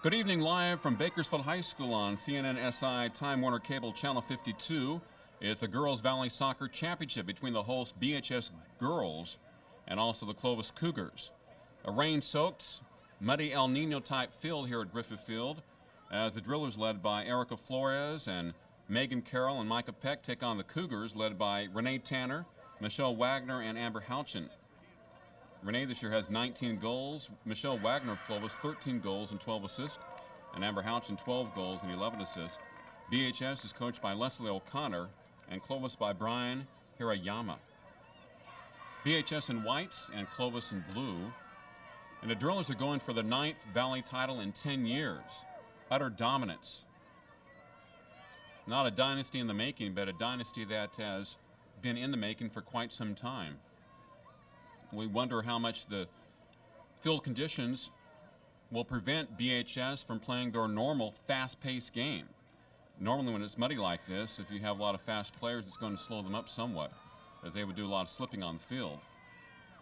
Good evening, live from Bakersfield High School on CNN SI Time Warner Cable Channel 52. It's the Girls Valley Soccer Championship between the host BHS Girls and also the Clovis Cougars. A rain-soaked, muddy El Nino type field here at Griffith Field as the Drillers, led by Erica Flores and Megan Carroll and Micah Peck, take on the Cougars, led by Renee Tanner, Michelle Wagner, and Amber Houchin. Renee this year has 19 goals. Michelle Wagner of Clovis, 13 goals and 12 assists. And Amber Houchin, 12 goals and 11 assists. BHS is coached by Leslie O'Connor and Clovis by Brian Hirayama. BHS in white and Clovis in blue. And the Drillers are going for the 9th Valley title in 10 years. Utter dominance. Not a dynasty in the making, but a dynasty that has been in the making for quite some time. We wonder how much the field conditions will prevent BHS from playing their normal fast-paced game. Normally when it's muddy like this, if you have a lot of fast players, it's going to slow them up somewhat, as they would do a lot of slipping on the field.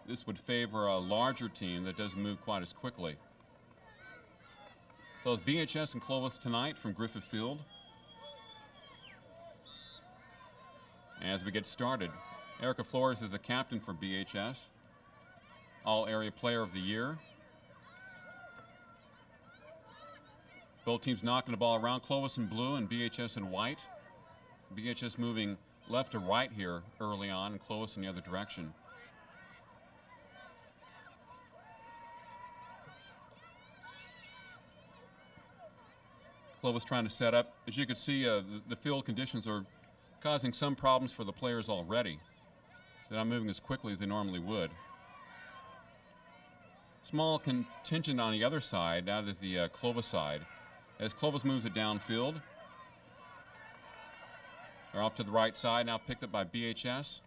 This would favor a larger team that doesn't move quite as quickly. So it's BHS and Clovis tonight from Griffith Field. As we get started, Erica Flores is the captain for BHS. All-Area Player of the Year. Both teams knocking the ball around. Clovis in blue and BHS in white. BHS moving left to right here early on, and Clovis in the other direction. Clovis trying to set up. As you can see, the field conditions are causing some problems for the players already. They're not moving as quickly as they normally would. Small contingent on the other side, out of the Clovis side, as Clovis moves it downfield. They're off to the right side, now picked up by BHS.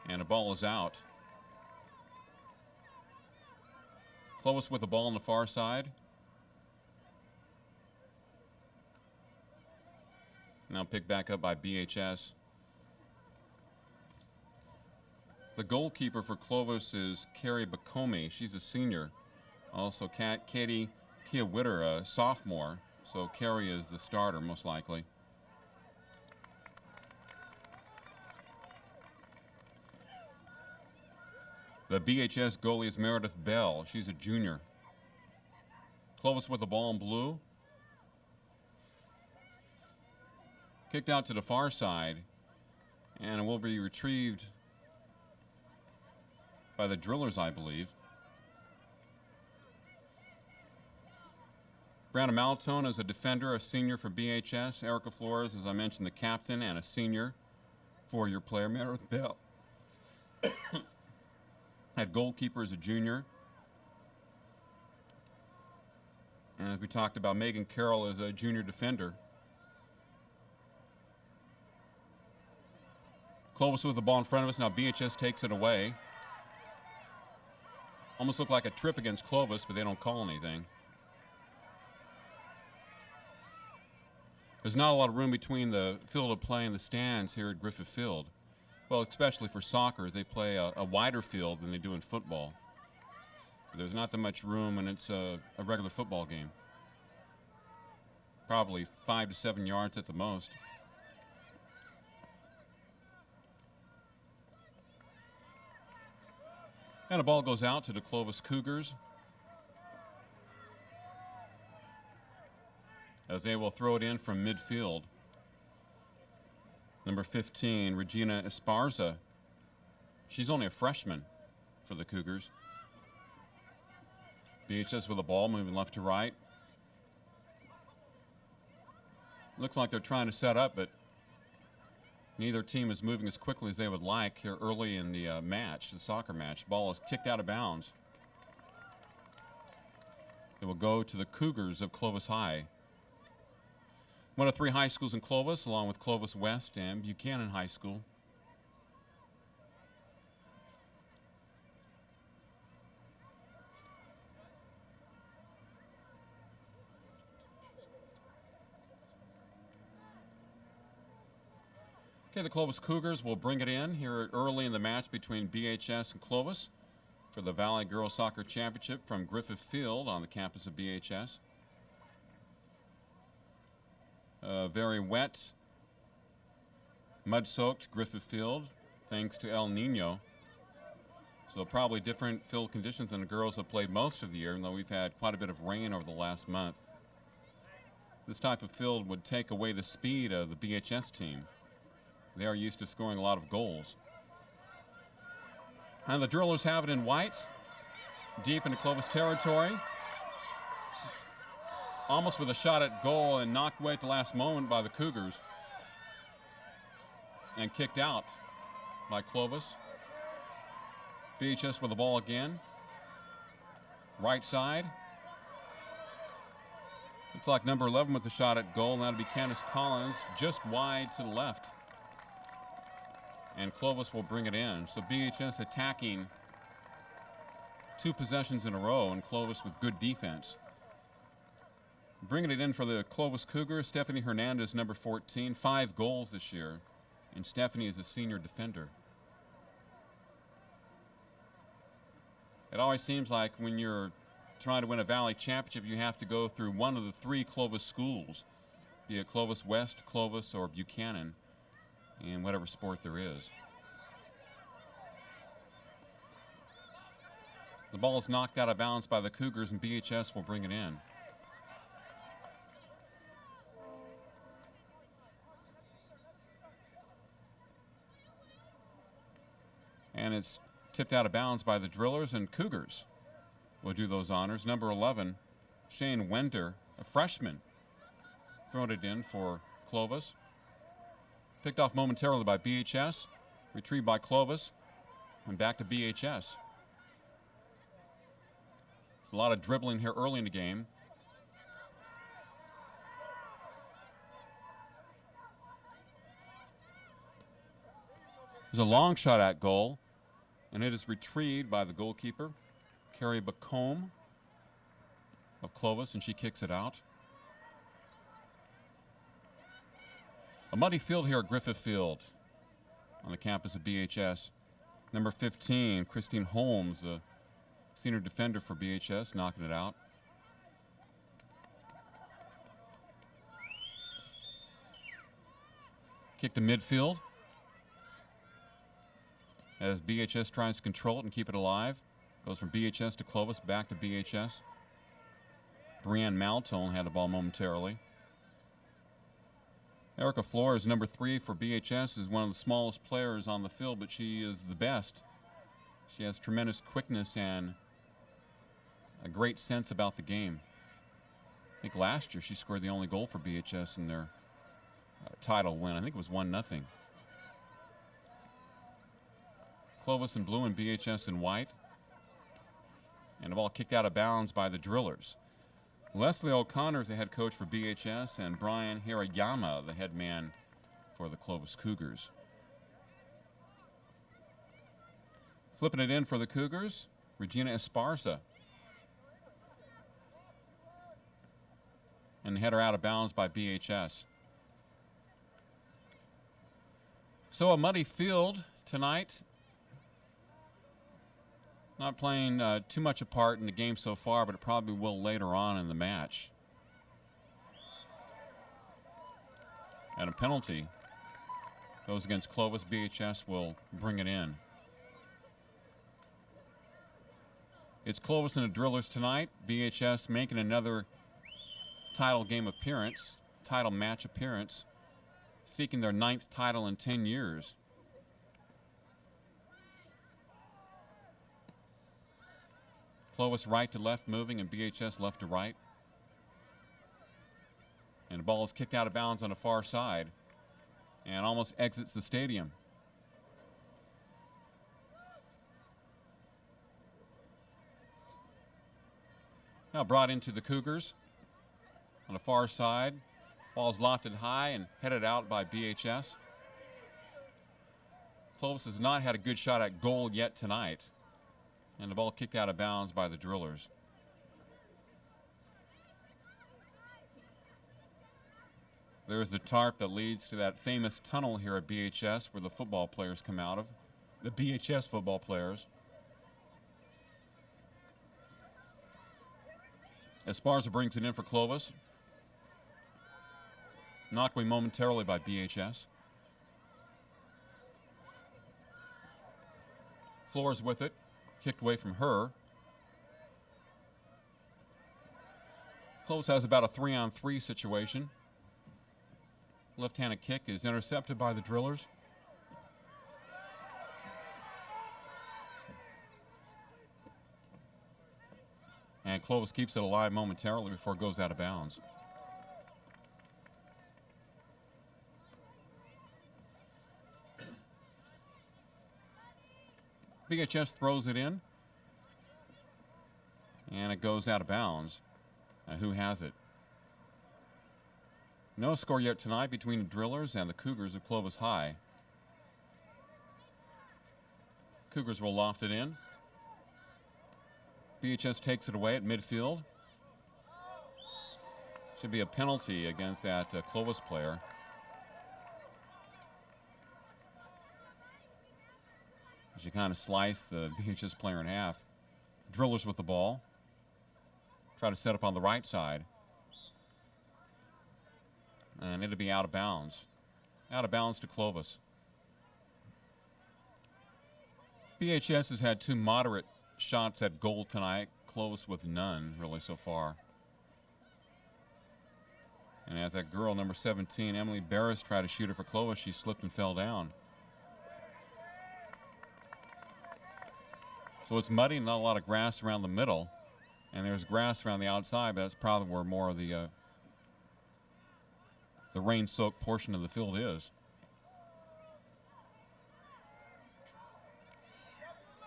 And the ball is out. Clovis with the ball on the far side. Now picked back up by BHS. The goalkeeper for Clovis is Carrie Bacomi. She's a senior. Also, Katie Kia-Witter, a sophomore. So Carrie is the starter, most likely. The BHS goalie is Meredith Bell. She's a junior. Clovis with the ball in blue. Kicked out to the far side, and it will be retrieved by the Drillers, I believe. Brianna Maltone is a defender, a senior for BHS. Erica Flores, as I mentioned, the captain and a senior, four-year player. Meredith Bell at goalkeeper as a junior. And as we talked about, Megan Carroll is a junior defender. Clovis with the ball in front of us. Now BHS takes it away. Almost looked like a trip against Clovis, but they don't call anything. There's not a lot of room between the field of play and the stands here at Griffith Field. Well, especially for soccer, as they play a wider field than they do in football. There's not that much room, and it's a regular football game. Probably 5 to 7 yards at the most. And the ball goes out to the Clovis Cougars, as they will throw it in from midfield. Number 15, Regina Esparza. She's only a freshman for the Cougars. BHS with the ball, moving left to right. Looks like they're trying to set up, but neither team is moving as quickly as they would like here early in the match, the soccer match. Ball is kicked out of bounds. It will go to the Cougars of Clovis High. One of 3 high schools in Clovis, along with Clovis West and Buchanan High School. Okay, the Clovis Cougars will bring it in here early in the match between BHS and Clovis. for the Valley Girls Soccer Championship from Griffith Field on the campus of BHS. Very wet, mud-soaked Griffith Field, thanks to El Nino. So probably different field conditions than the girls have played most of the year, even though we've had quite a bit of rain over the last month. This type of field would take away the speed of the BHS team. They are used to scoring a lot of goals. And the Drillers have it in white, deep into Clovis territory. Almost with a shot at goal and knocked away at the last moment by the Cougars. And kicked out by Clovis. BHS with the ball again. Right side. Looks like number 11 with the shot at goal, and that'll be Candace Collins, just wide to the left. And Clovis will bring it in. So BHS attacking 2 possessions in a row, and Clovis with good defense. Bringing it in for the Clovis Cougars, Stephanie Hernandez, number 14, 5 goals this year, and Stephanie is a senior defender. It always seems like when you're trying to win a Valley Championship, you have to go through one of the 3 Clovis schools, be it Clovis West, Clovis, or Buchanan, in whatever sport there is. The ball is knocked out of bounds by the Cougars, and BHS will bring it in. And it's tipped out of bounds by the Drillers, and Cougars will do those honors. Number 11, Shane Wender, a freshman, throwing it in for Clovis. Picked off momentarily by BHS, retrieved by Clovis, and back to BHS. A lot of dribbling here early in the game. There's a long shot at goal, and it is retrieved by the goalkeeper, Carrie Bacombe of Clovis, and she kicks it out. A muddy field here at Griffith Field on the campus of BHS. Number 15, Christine Holmes, the senior defender for BHS, knocking it out. Kick to midfield as BHS tries to control it and keep it alive. Goes from BHS to Clovis, back to BHS. Brianne Maltone had the ball momentarily. Erica Flores, number 3 for BHS, is one of the smallest players on the field, but she is the best. She has tremendous quickness and a great sense about the game. I think last year she scored the only goal for BHS in their title win. I think it was 1-0. Clovis in blue and BHS in white. And the ball kicked out of bounds by the Drillers. Leslie O'Connor is the head coach for BHS, and Brian Hirayama, the head man for the Clovis Cougars. Flipping it in for the Cougars, Regina Esparza. And the header out of bounds by BHS. So a muddy field tonight. Not playing too much a part in the game so far, but it probably will later on in the match. And a penalty goes against Clovis. BHS will bring it in. It's Clovis and the Drillers tonight. BHS making another title game appearance, title match appearance, seeking their 9th title in 10 years. Clovis right to left moving, and BHS left to right. And the ball is kicked out of bounds on the far side and almost exits the stadium. Now brought into the Cougars on the far side. Ball's lofted high and headed out by BHS. Clovis has not had a good shot at goal yet tonight. And the ball kicked out of bounds by the Drillers. There's the tarp that leads to that famous tunnel here at BHS where the football players come out of, the BHS football players. Esparza brings it in for Clovis. Knocked away momentarily by BHS. Flores with it. Kicked away from her. Clovis has about a 3-on-3 situation. Left-handed kick is intercepted by the Drillers. And Clovis keeps it alive momentarily before it goes out of bounds. BHS throws it in. And it goes out of bounds. Now who has it? No score yet tonight between the Drillers and the Cougars of Clovis High. Cougars will loft it in. BHS takes it away at midfield. Should be a penalty against that Clovis player. She kind of sliced the BHS player in half. Drillers with the ball. Try to set up on the right side. And it'll be out of bounds. Out of bounds to Clovis. BHS has had 2 moderate shots at goal tonight. Clovis with none, really, so far. And as that girl, number 17, Emily Barris, tried to shoot it for Clovis, she slipped and fell down. So it's muddy, not a lot of grass around the middle. And there's grass around the outside, but that's probably where more of the rain-soaked portion of the field is.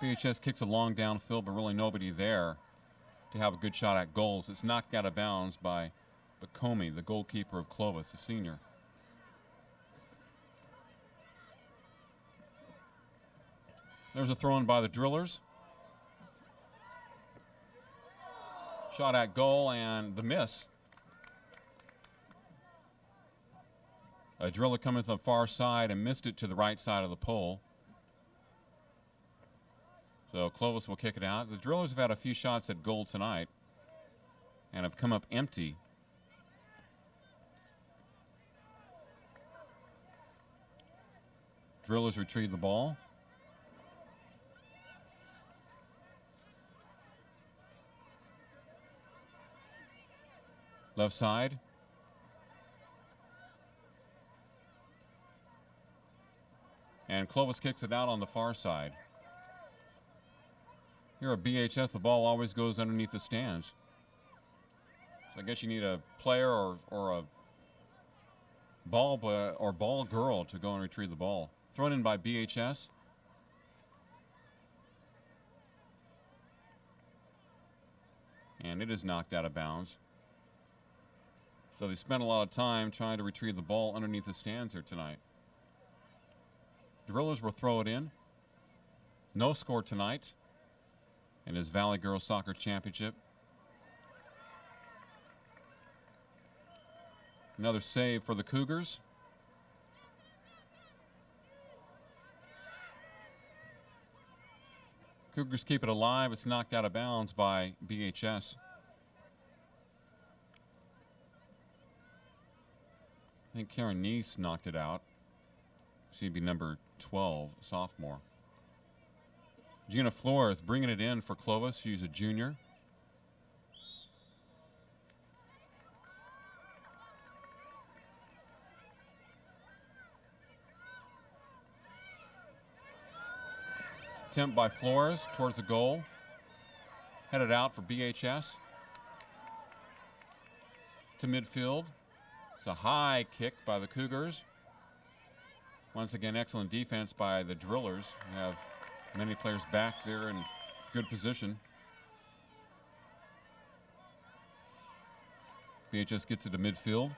BHS kicks a long downfield, but really nobody there to have a good shot at goals. It's knocked out of bounds by Bacomi, the goalkeeper of Clovis, the senior. There's a throw-in by the Drillers. Shot at goal and the miss. A Driller coming to the far side and missed it to the right side of the pole. So Clovis will kick it out. The Drillers have had a few shots at goal tonight and have come up empty. Drillers retrieve the ball. Left side. And Clovis kicks it out on the far side. Here at BHS, the ball always goes underneath the stands. So I guess you need a player or a ball girl to go and retrieve the ball. Thrown in by BHS. And it is knocked out of bounds. So they spent a lot of time trying to retrieve the ball underneath the stands here tonight. Drillers will throw it in. No score tonight in his Valley Girls Soccer Championship. Another save for the Cougars. Cougars keep it alive. It's knocked out of bounds by BHS. I think Karen Neese knocked it out. She'd be number 12, sophomore. Gina Flores bringing it in for Clovis. She's a junior. Attempt by Flores towards the goal. Headed out for BHS. To midfield. It's a high kick by the Cougars. Once again, excellent defense by the Drillers. We have many players back there in good position. BHS gets it to midfield.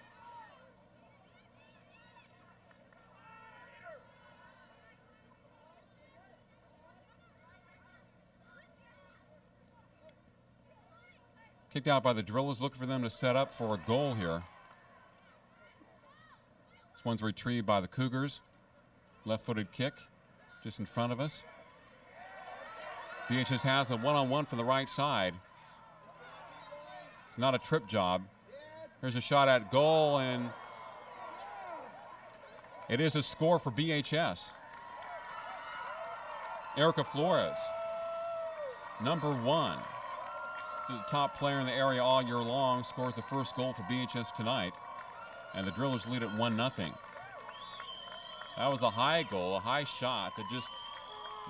Kicked out by the Drillers, looking for them to set up for a goal here. This one's retrieved by the Cougars. Left-footed kick just in front of us. BHS has a one-on-one from the right side. Not a trip job. Here's a shot at goal, and it is a score for BHS. Erica Flores, number 1, the top player in the area all year long, scores the first goal for BHS tonight, and the Drillers lead at 1-0. That was a high goal, a high shot that just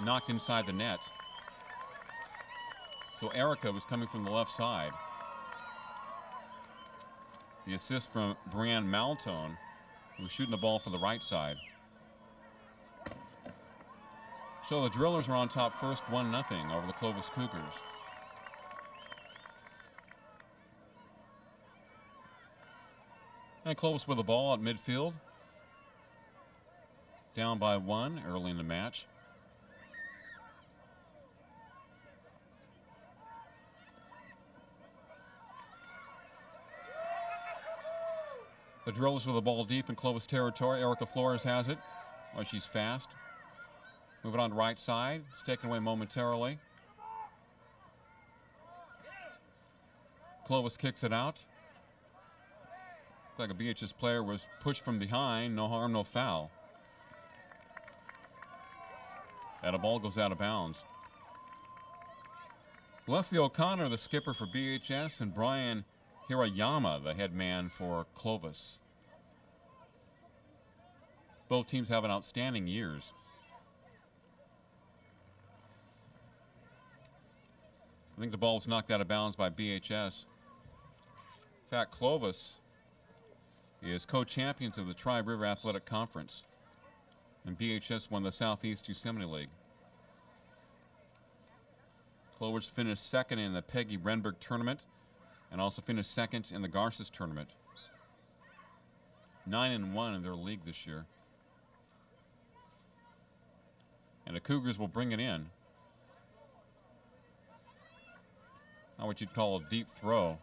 knocked inside the net. So Erica was coming from the left side. The assist from Brianne Maltone, who was shooting the ball for the right side. So the Drillers are on top first, 1-0 over the Clovis Cougars. And Clovis with the ball at midfield. Down by 1 early in the match. The Drillers with the ball deep in Clovis territory. Erica Flores has it. Oh, she's fast. Move it on the right side. It's taken away momentarily. Clovis kicks it out. Looks like a BHS player was pushed from behind. No harm, no foul. And a ball goes out of bounds. Leslie O'Connor, the skipper for BHS, and Brian Hirayama, the head man for Clovis. Both teams have an outstanding years. I think the ball was knocked out of bounds by BHS. In fact, Clovis is co-champions of the Tribe River Athletic Conference, and BHS won the Southeast Yosemite League. Clovis finished second in the Peggy Renberg tournament and also finished second in the Garces tournament. 9-1 in their league this year. And the Cougars will bring it in. Not what you'd call a deep throw.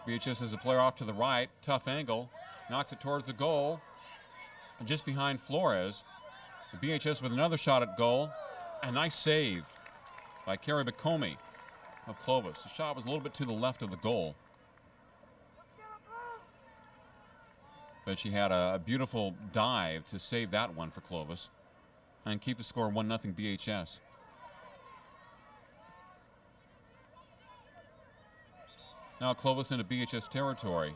BHS has a player off to the right, tough angle, knocks it towards the goal, and just behind Flores. The BHS with another shot at goal. A nice save by Carrie Bacomi of Clovis. The shot was a little bit to the left of the goal, but she had a beautiful dive to save that one for Clovis and keep the score 1-0 BHS. Now Clovis into BHS territory.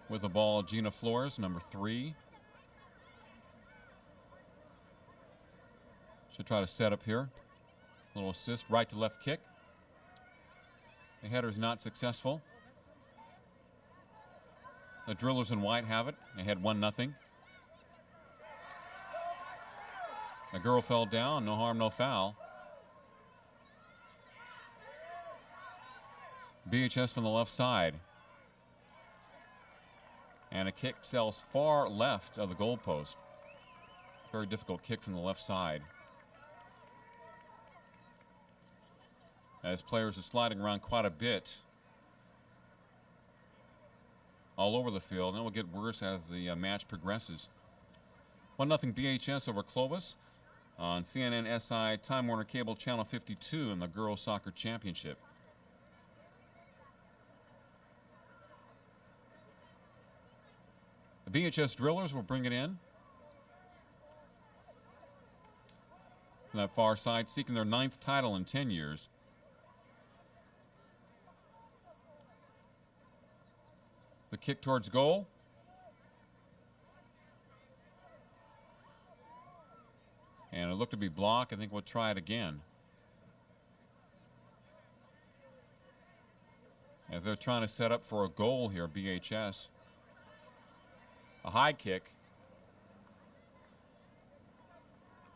With the ball, Gina Flores, number 3. She'll try to set up here. Little assist, right to left kick. The header's not successful. The Drillers in white have it. They had 1-0. The girl fell down, no harm, no foul. BHS from the left side. And a kick sails far left of the goalpost. Very difficult kick from the left side. As players are sliding around quite a bit all over the field, and it will get worse as the match progresses. 1-0 BHS over Clovis on CNN SI Time Warner Cable Channel 52 in the Girls Soccer Championship. The BHS Drillers will bring it in from that far side, seeking their 9th title in 10 years. The kick towards goal. And it looked to be blocked. I think we'll try it again. As they're trying to set up for a goal here, BHS. A high kick.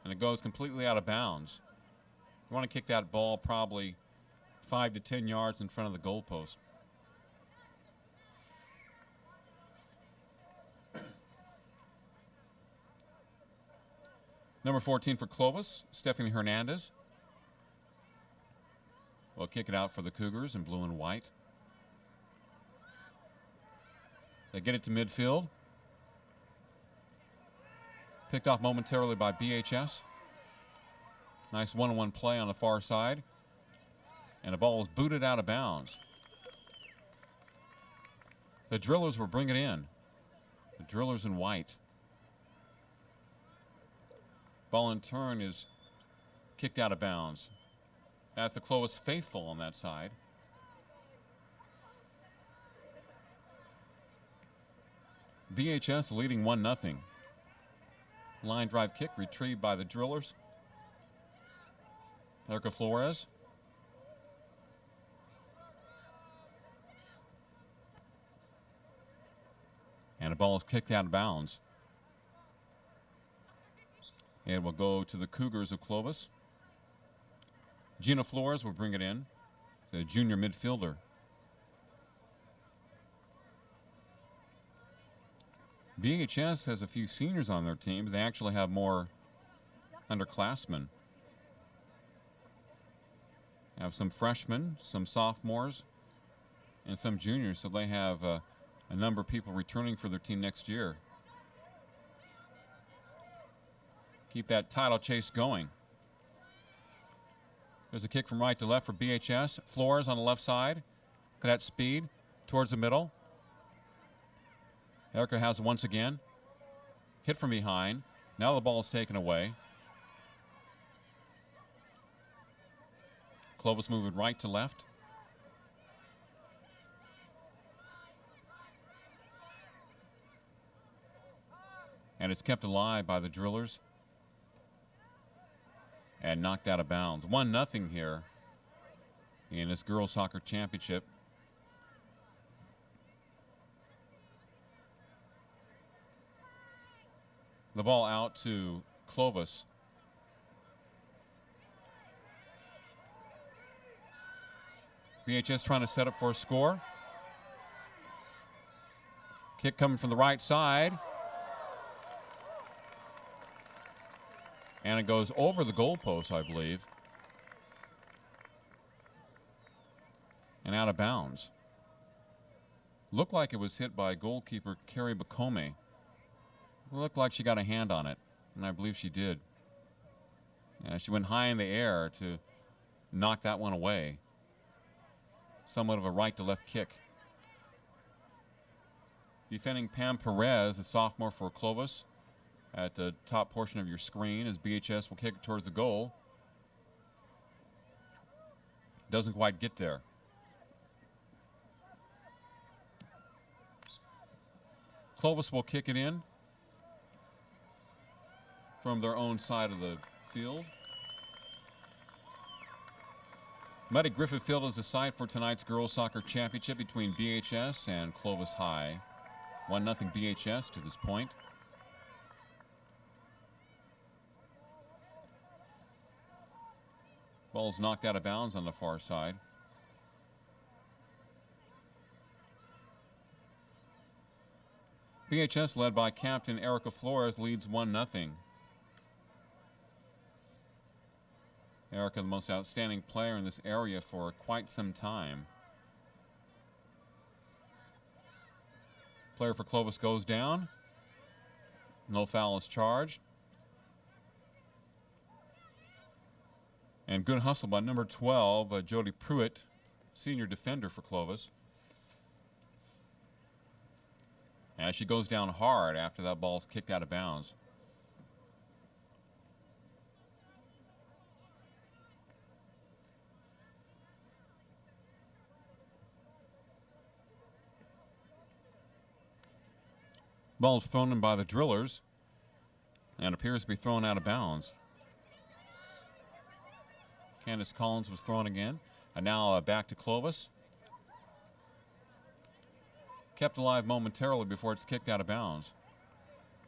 And it goes completely out of bounds. You want to kick that ball probably 5 to 10 yards in front of the goalpost. Number 14 for Clovis, Stephanie Hernandez. Will kick it out for the Cougars in blue and white. They get it to midfield. Picked off momentarily by BHS. Nice one-on-one play on the far side. And the ball is booted out of bounds. The Drillers will bring it in. The Drillers in white. Ball in turn is kicked out of bounds. That's the Clovis faithful on that side. BHS leading 1-0. Line drive kick retrieved by the Drillers. Erica Flores. And the ball is kicked out of bounds. It will go to the Cougars of Clovis. Gina Flores will bring it in, the junior midfielder. BHS has a few seniors on their team, but they actually have more underclassmen. They have some freshmen, some sophomores, and some juniors, so they have a number of people returning for their team next year. Keep that title chase going. There's a kick from right to left for BHS. Flores on the left side. Look at that speed towards the middle. Erica has it once again. Hit from behind. Now the ball is taken away. Clovis moving right to left. And it's kept alive by the Drillers. And knocked out of bounds. 1-0 here in this girls soccer championship. The ball out to Clovis. BHS trying to set up for a score. Kick coming from the right side. And it goes over the goalpost, I believe. And out of bounds. Looked like it was hit by goalkeeper Carrie Bacome. Looked like she got a hand on it, and I believe she did. She went high in the air to knock that one away. Somewhat of a right to left kick. Defending Pam Perez, the sophomore for Clovis, at the top portion of your screen as BHS will kick it towards the goal. Doesn't quite get there. Clovis will kick it in from their own side of the field. Muddy Griffith Field is the site for tonight's girls soccer championship between BHS and Clovis High. 1-0 BHS to this point. Ball's knocked out of bounds on the far side. BHS, led by captain Erica Flores, leads 1-0. Erica, the most outstanding player in this area for quite some time. Player for Clovis goes down. No foul is charged. And good hustle by number 12, Jody Pruitt, senior defender for Clovis. As she goes down hard after that ball's kicked out of bounds. Ball's thrown in by the Drillers and appears to be thrown out of bounds. Candace Collins was thrown again. And now back to Clovis. Kept alive momentarily before it's kicked out of bounds.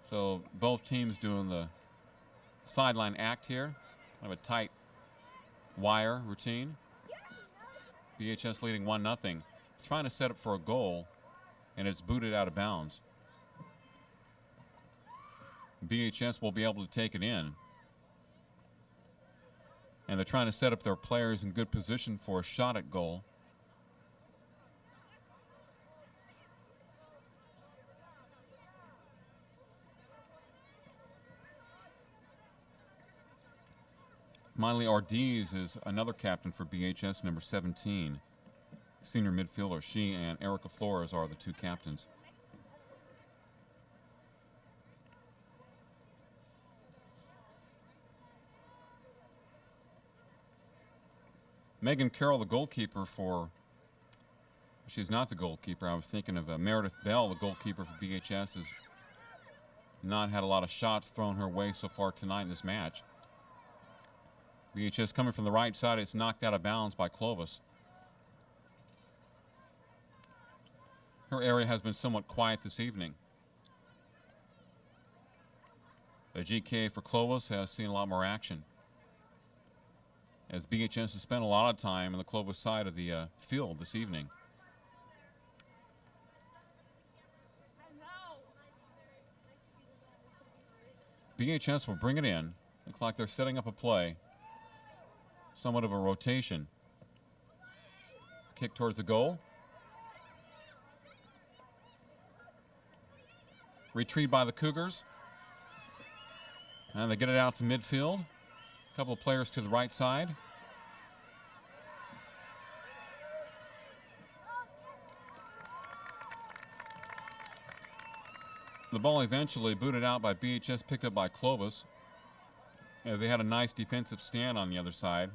So both teams doing the sideline act here. Kind of a tight wire routine. BHS leading 1-0. Trying to set up for a goal, and it's booted out of bounds. BHS will be able to take it in. And they're trying to set up their players in good position for a shot at goal. Miley Ortiz is another captain for BHS, number 17. Senior midfielder. She and Erica Flores are the two captains. Megan Carroll, the goalkeeper for... She's not the goalkeeper. I was thinking of Meredith Bell, the goalkeeper for BHS, has not had a lot of shots thrown her way so far tonight in this match. BHS coming from the right side. It's knocked out of bounds by Clovis. Her area has been somewhat quiet this evening. The GK for Clovis has seen a lot more action, as BHS has spent a lot of time on the Clovis side of the field this evening. BHS will bring it in. Looks like they're setting up a play. Somewhat of a rotation. Kick towards the goal. Retrieved by the Cougars. And they get it out to midfield. A couple of players to the right side. The ball eventually booted out by BHS, picked up by Clovis, as they had a nice defensive stand on the other side,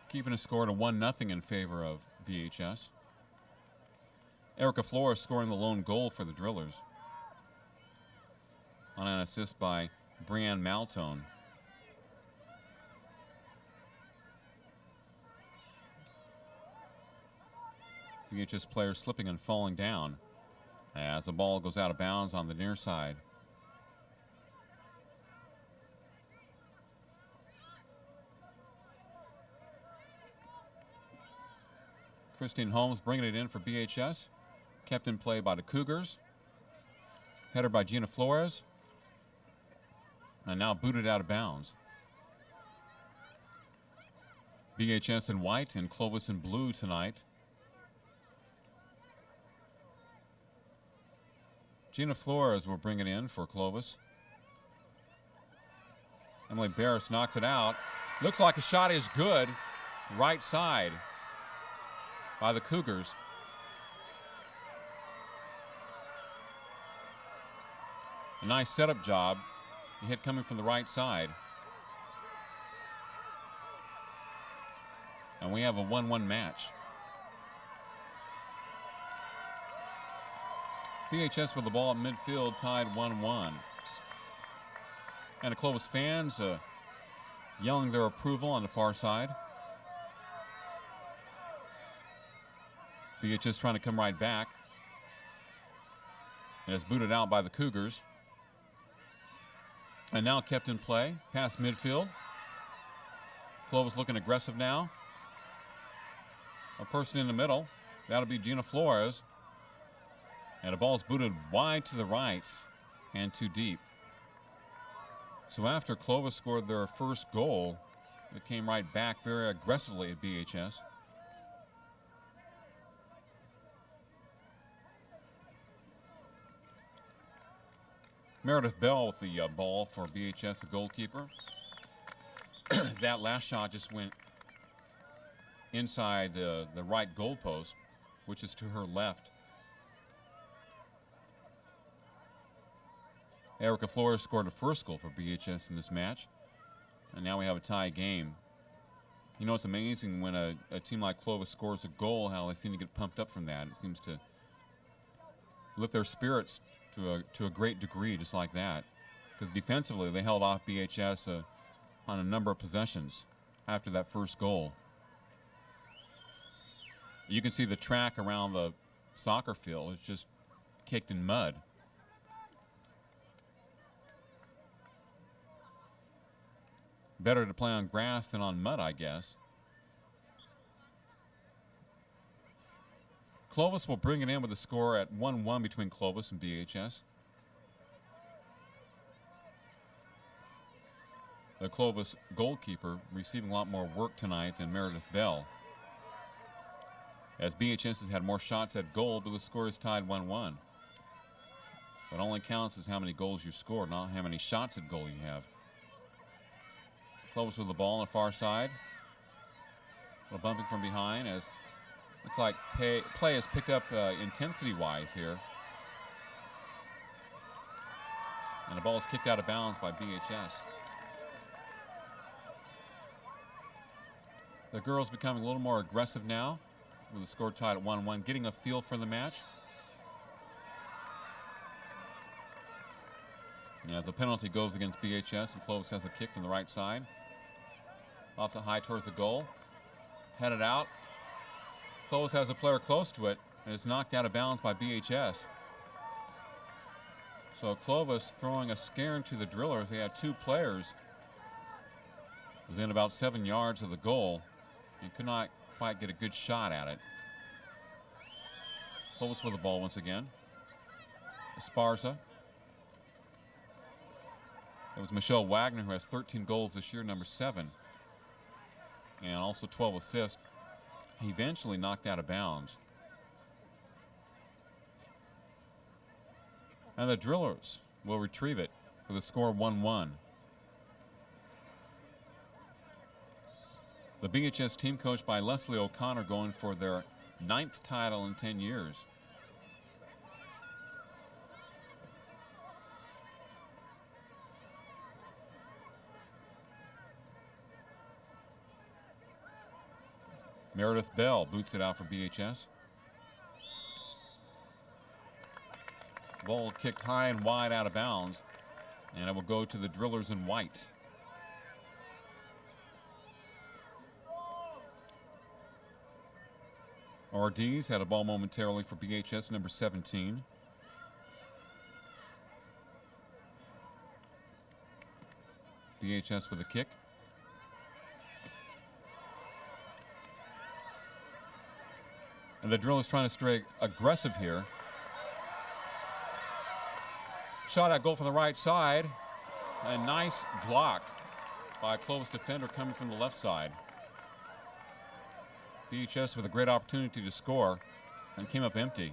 keeping a score to 1-0 in favor of BHS. Erica Flores scoring the lone goal for the Drillers, on an assist by Brianne Maltone. BHS players slipping and falling down as the ball goes out of bounds on the near side. Christine Holmes bringing it in for BHS. Kept in play by the Cougars. Header by Gina Flores. And now booted out of bounds. BHS in white and Clovis in blue tonight. Gina Flores will bring it in for Clovis. Emily Barris knocks it out. Looks like a shot is good. Right side by the Cougars. A nice setup job. The hit coming from the right side. And we have a 1-1 match. BHS with the ball at midfield, tied 1-1. And the Clovis fans yelling their approval on the far side. BHS trying to come right back. And it's booted out by the Cougars. And now kept in play, past midfield. Clovis looking aggressive now. A person in the middle. That'll be Gina Flores. And the ball's booted wide to the right and too deep. So after Clovis scored their first goal, it came right back very aggressively at BHS. Meredith Bell with the ball for BHS, the goalkeeper. That last shot just went inside the right goalpost, which is to her left. Erica Flores scored the first goal for BHS in this match. And now we have a tie game. You know, it's amazing when a team like Clovis scores a goal, how they seem to get pumped up from that. It seems to lift their spirits to a great degree, just like that. Because defensively, they held off BHS on a number of possessions after that first goal. You can see the track around the soccer field. It's just caked in mud. Better to play on grass than on mud, I guess. Clovis will bring it in with a score at 1-1 between Clovis and BHS. The Clovis goalkeeper receiving a lot more work tonight than Meredith Bell, as BHS has had more shots at goal, but the score is tied 1-1. What only counts is how many goals you score, not how many shots at goal you have. Clovis with the ball on the far side. A little bumping from behind as looks like play has picked up intensity-wise here. And the ball is kicked out of bounds by BHS. The girls becoming a little more aggressive now with the score tied at 1-1, getting a feel for the match. Yeah, the penalty goes against BHS, and Clovis has a kick from the right side. Off the high towards the goal. Headed out. Clovis has a player close to it, and it's knocked out of bounds by BHS. So Clovis throwing a scare into the Drillers. They had two players within about 7 yards of the goal and could not quite get a good shot at it. Clovis with the ball once again. Esparza. It was Michelle Wagner, who has 13 goals this year, number 7, and also 12 assists. He eventually knocked out of bounds. And the Drillers will retrieve it with a score 1-1. The BHS team coached by Leslie O'Connor going for their 9th title in 10 years. Meredith Bell boots it out for BHS. Ball kicked high and wide out of bounds, and it will go to the Drillers in white. Ortiz had a ball momentarily for BHS, number 17. BHS with a kick. And the Drillers trying to stay aggressive here. Shot at goal from the right side. A nice block by a Clovis defender coming from the left side. BHS with a great opportunity to score and came up empty.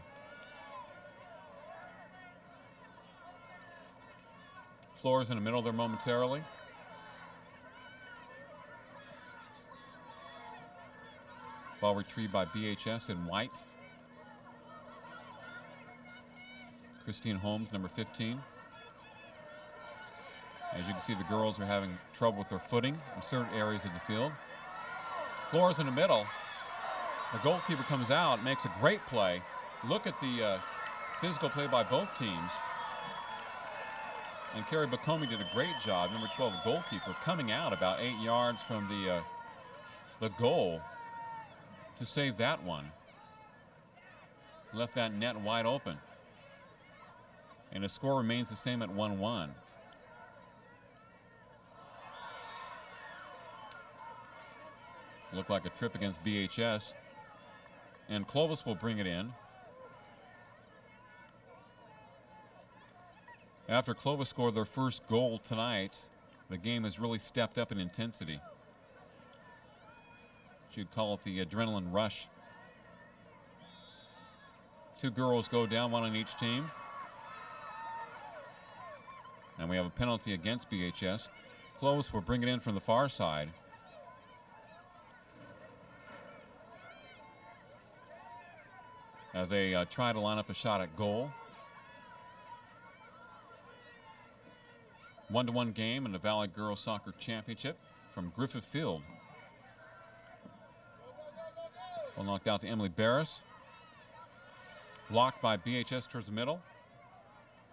Flores in the middle there momentarily. Ball retrieved by BHS in white. Christine Holmes, number 15. As you can see, the girls are having trouble with their footing in certain areas of the field. Flores in the middle. The goalkeeper comes out, makes a great play. Look at the physical play by both teams. And Carrie Bacomi did a great job, number 12 goalkeeper, coming out about 8 yards from the goal to save that one. Left that net wide open. And the score remains the same at 1-1. Looked like a trip against BHS. And Clovis will bring it in. After Clovis scored their first goal tonight, the game has really stepped up in intensity. You'd call it the adrenaline rush. Two girls go down, one on each team. And we have a penalty against BHS. Clovis will bring it in from the far side. As they try to line up a shot at goal. 1-1 game in the Valley Girls Soccer Championship from Griffith Field. Well, knocked out to Emily Barris. Blocked by BHS towards the middle.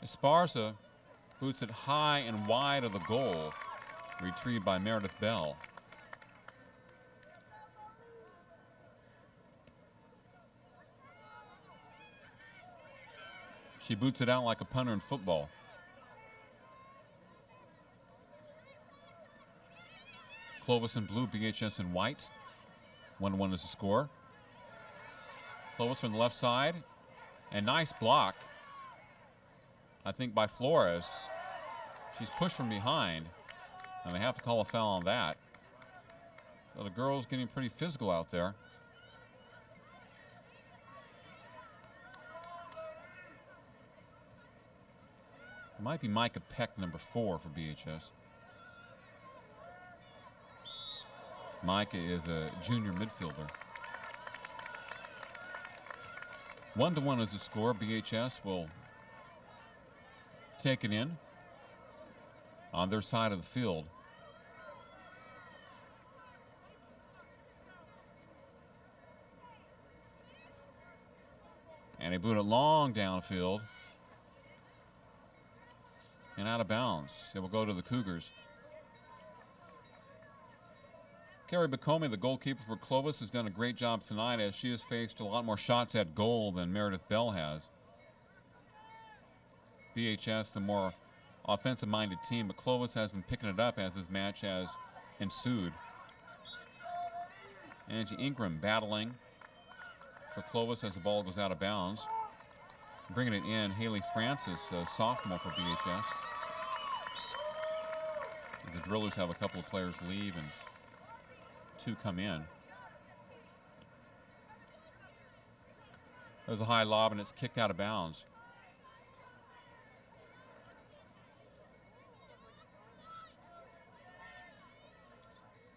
Esparza boots it high and wide of the goal. Retrieved by Meredith Bell. She boots it out like a punter in football. Clovis in blue, BHS in white. 1-1 is the score. Clovis from the left side. And nice block, I think, by Flores. She's pushed from behind, and they have to call a foul on that. So the girls getting pretty physical out there. It might be Micah Peck, number 4 for BHS. Micah is a junior midfielder. 1-1 is the score. BHS will take it in on their side of the field. And they boot it long downfield and out of bounds. It will go to the Cougars. Carrie Bacomi, the goalkeeper for Clovis, has done a great job tonight as she has faced a lot more shots at goal than Meredith Bell has. BHS, the more offensive-minded team, but Clovis has been picking it up as this match has ensued. Angie Ingram battling for Clovis as the ball goes out of bounds. Bringing it in, Haley Francis, a sophomore for BHS. As the Drillers have a couple of players leave and 2 come in. There's a high lob and it's kicked out of bounds.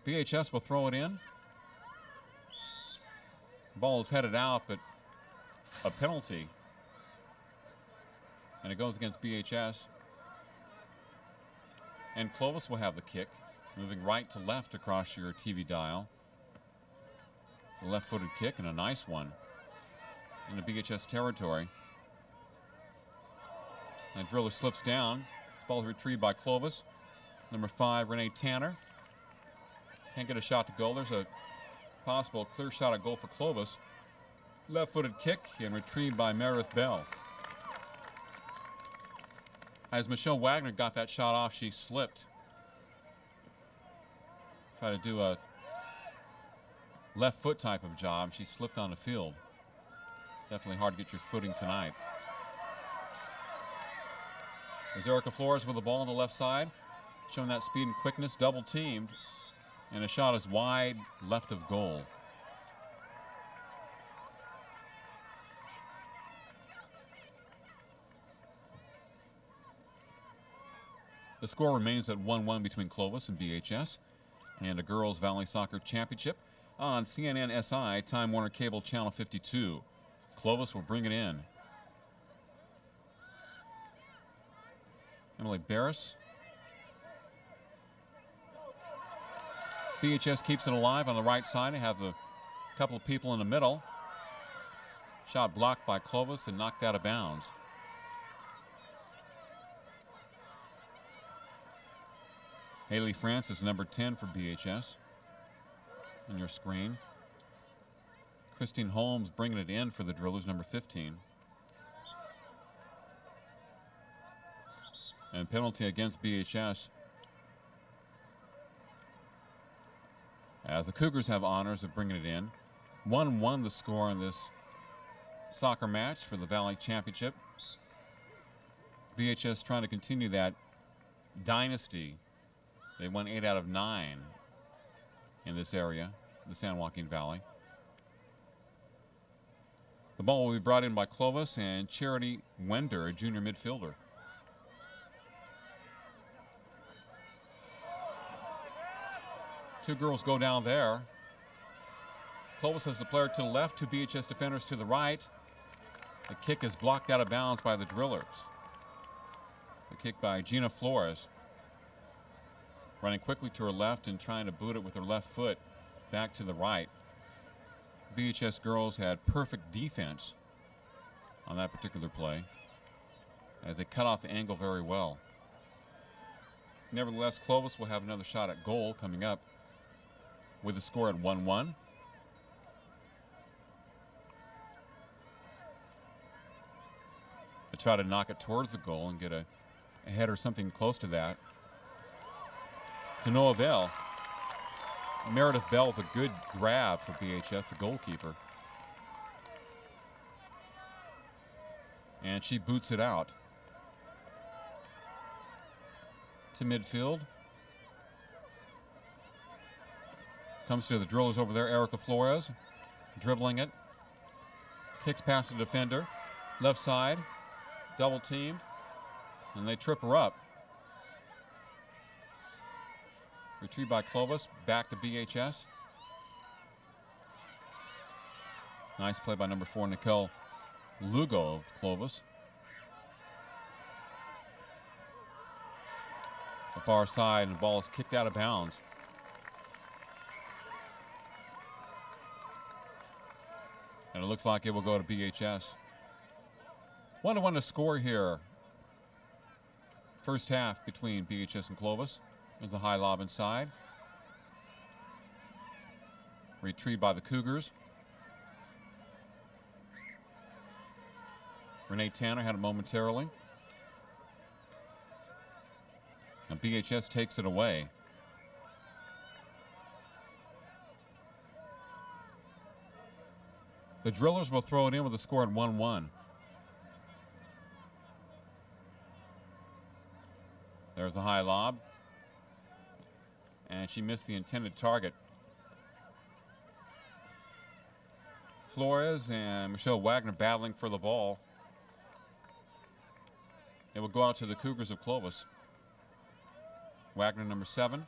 BHS will throw it in. Ball is headed out, but a penalty. And it goes against BHS. And Clovis will have the kick, moving right to left across your TV dial. A left-footed kick and a nice one into BHS territory. And Driller slips down. This ball is retrieved by Clovis. Number 5, Renee Tanner. Can't get a shot to goal. There's a possible clear shot at goal for Clovis. Left-footed kick and retrieved by Meredith Bell. As Michelle Wagner got that shot off, she slipped. Tried to do a left foot type of job. She slipped on the field. Definitely hard to get your footing tonight. There's Erica Flores with the ball on the left side, showing that speed and quickness, double teamed, and a shot is wide left of goal. The score remains at 1-1 between Clovis and BHS, and a Girls Valley Soccer Championship on CNN SI, Time Warner Cable Channel 52. Clovis will bring it in. Emily Barris. BHS keeps it alive on the right side. They have a couple of people in the middle. Shot blocked by Clovis and knocked out of bounds. Haley Francis, number 10 for BHS on your screen. Christine Holmes bringing it in for the Drillers, number 15. And penalty against BHS. As the Cougars have honors of bringing it in. 1-1 the score in this soccer match for the Valley Championship. BHS trying to continue that dynasty. They won 8 out of 9 in this area, the San Joaquin Valley. The ball will be brought in by Clovis and Charity Wender, a junior midfielder. Two girls go down there. Clovis has the player to the left, 2 BHS defenders to the right. The kick is blocked out of bounds by the Drillers. The kick by Gina Flores. Running quickly to her left and trying to boot it with her left foot back to the right. BHS girls had perfect defense on that particular play as they cut off the angle very well. Nevertheless, Clovis will have another shot at goal coming up with the score at 1-1. They try to knock it towards the goal and get a header, something close to that. To no avail. Meredith Bell with a good grab for BHS, the goalkeeper. And she boots it out to midfield. Comes to the Drillers over there, Erica Flores, dribbling it. Kicks past the defender, left side, double teamed, and they trip her up. Retrieved by Clovis, back to BHS. Nice play by number 4, Nicole Lugo of Clovis. The far side, and the ball is kicked out of bounds. And it looks like it will go to BHS. 1-1 to score here. First half between BHS and Clovis. There's the high lob inside. Retrieved by the Cougars. Renee Tanner had it momentarily. And BHS takes it away. The Drillers will throw it in with a score at 1-1. There's the high lob. And she missed the intended target. Flores and Michelle Wagner battling for the ball. It will go out to the Cougars of Clovis. Wagner, number 7.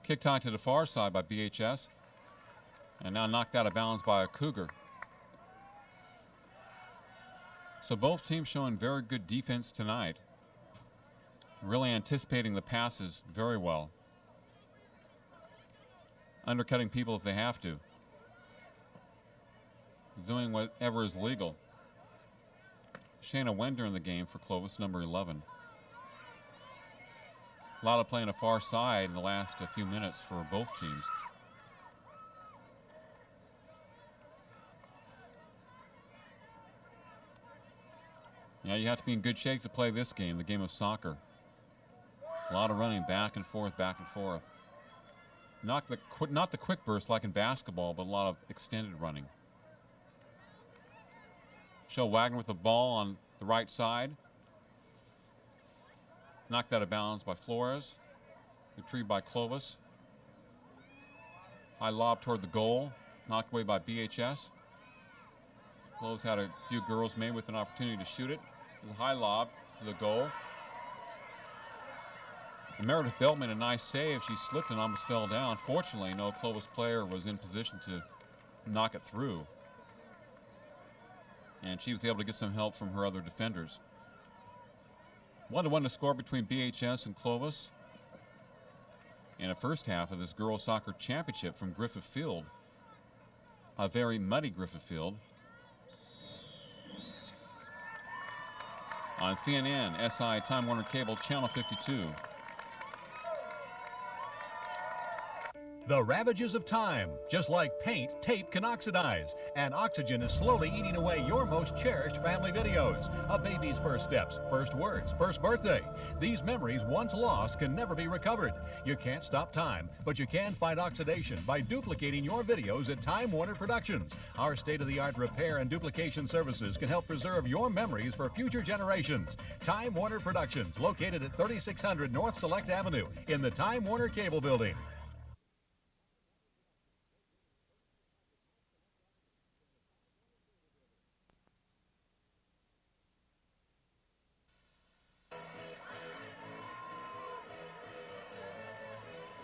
Kick tied to the far side by BHS. And now knocked out of bounds by a Cougar. So both teams showing very good defense tonight. Really anticipating the passes very well. Undercutting people if they have to. Doing whatever is legal. Shayna Wender in the game for Clovis, number 11. A lot of play on the far side in the last few minutes for both teams. Yeah, you have to be in good shape to play this game, the game of soccer. A lot of running back and forth, back and forth. Not the quick burst like in basketball, but a lot of extended running. Michelle Wagner with the ball on the right side. Knocked out of bounds by Flores. Retrieved by Clovis. High lob toward the goal. Knocked away by BHS. Clovis had a few girls maybe with an opportunity to shoot it. There's a high lob to the goal. And Meredith Belt made a nice save. She slipped and almost fell down. Fortunately, no Clovis player was in position to knock it through. And she was able to get some help from her other defenders. 1-1 to score between BHS and Clovis in the first half of this girls soccer championship from Griffith Field. A very muddy Griffith Field. On CNN, SI, Time Warner Cable, Channel 52. The ravages of time. Just like paint, tape can oxidize, and oxygen is slowly eating away your most cherished family videos. A baby's first steps, first words, first birthday. These memories, once lost, can never be recovered. You can't stop time, but you can fight oxidation by duplicating your videos at Time Warner Productions. Our state-of-the-art repair and duplication services can help preserve your memories for future generations. Time Warner Productions, located at 3600 North Select Avenue in the Time Warner Cable Building.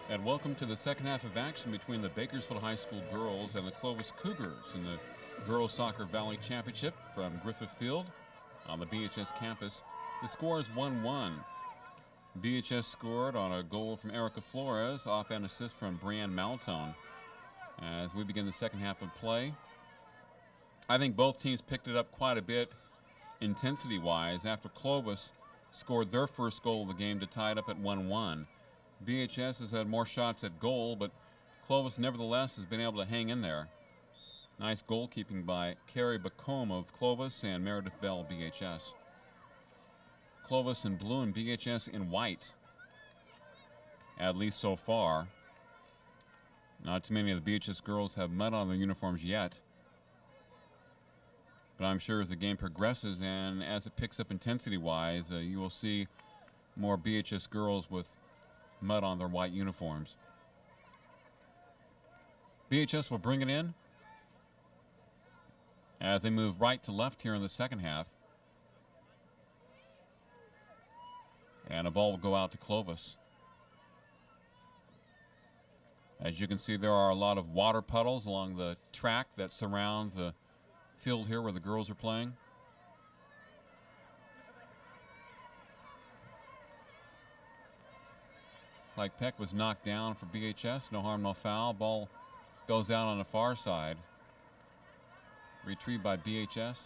And welcome to the second half of action between the Bakersfield High School girls and the Clovis Cougars in the Girls Soccer Valley Championship from Griffith Field on the BHS campus. The score is 1-1. BHS scored on a goal from Erica Flores, off an assist from Brianne Maltone. As we begin the second half of play, I think both teams picked it up quite a bit intensity-wise after Clovis scored their first goal of the game to tie it up at 1-1. BHS has had more shots at goal, but Clovis nevertheless has been able to hang in there. Nice goalkeeping by Carrie Bacombe of Clovis and Meredith Bell, BHS. Clovis in blue and BHS in white, at least so far. Not too many of the BHS girls have mud on their uniforms yet. But I'm sure as the game progresses and as it picks up intensity-wise, you will see more BHS girls with mud on their white uniforms. BHS will bring it in as they move right to left here in the second half. And a ball will go out to Clovis. As you can see, there are a lot of water puddles along the track that surrounds the field here where the girls are playing. Like Peck was knocked down for BHS. No harm, no foul. Ball goes out on the far side. Retrieved by BHS.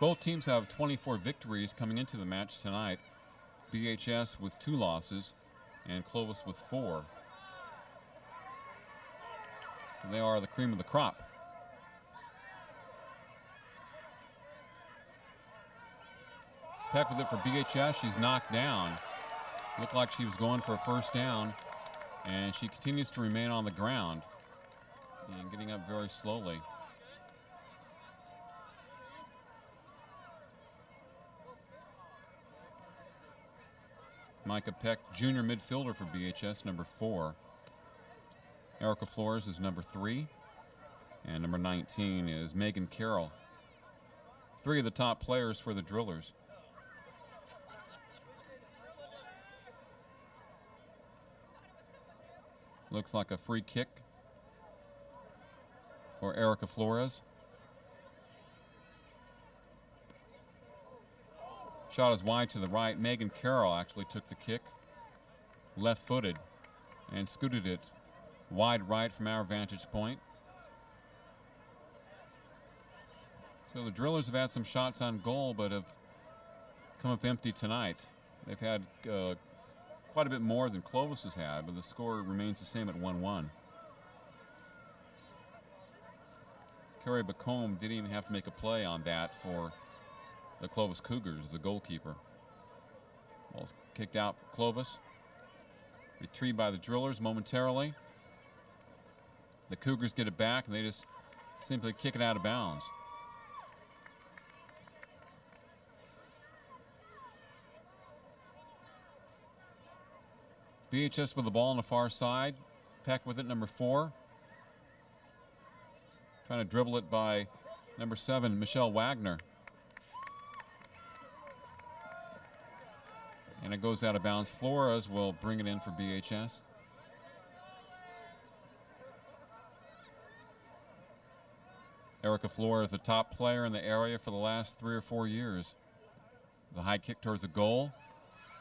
Both teams have 24 victories coming into the match tonight. BHS with 2 losses and Clovis with 4. So they are the cream of the crop. Peck with it for BHS. She's knocked down. Looked like she was going for a first down, and she continues to remain on the ground and getting up very slowly. Micah Peck, junior midfielder for BHS, number 4. Erica Flores is number 3. And number 19 is Megan Carroll. 3 of the top players for the Drillers. Looks like a free kick for Erica Flores. Shot is wide to the right. Megan Carroll actually took the kick, left-footed, and scooted it wide right from our vantage point. So the Drillers have had some shots on goal, but have come up empty tonight. They've had quite a bit more than Clovis has had, but the score remains the same at 1-1. Carrie Bacombe didn't even have to make a play on that for the Clovis Cougars, the goalkeeper. Ball's kicked out for Clovis. Retrieved by the Drillers momentarily. The Cougars get it back, and they just simply kick it out of bounds. BHS with the ball on the far side. Peck with it, number 4. Trying to dribble it by number 7, Michelle Wagner. And it goes out of bounds. Flores will bring it in for BHS. Erica Flores, the top player in the area for the last 3 or 4 years. The high kick towards the goal.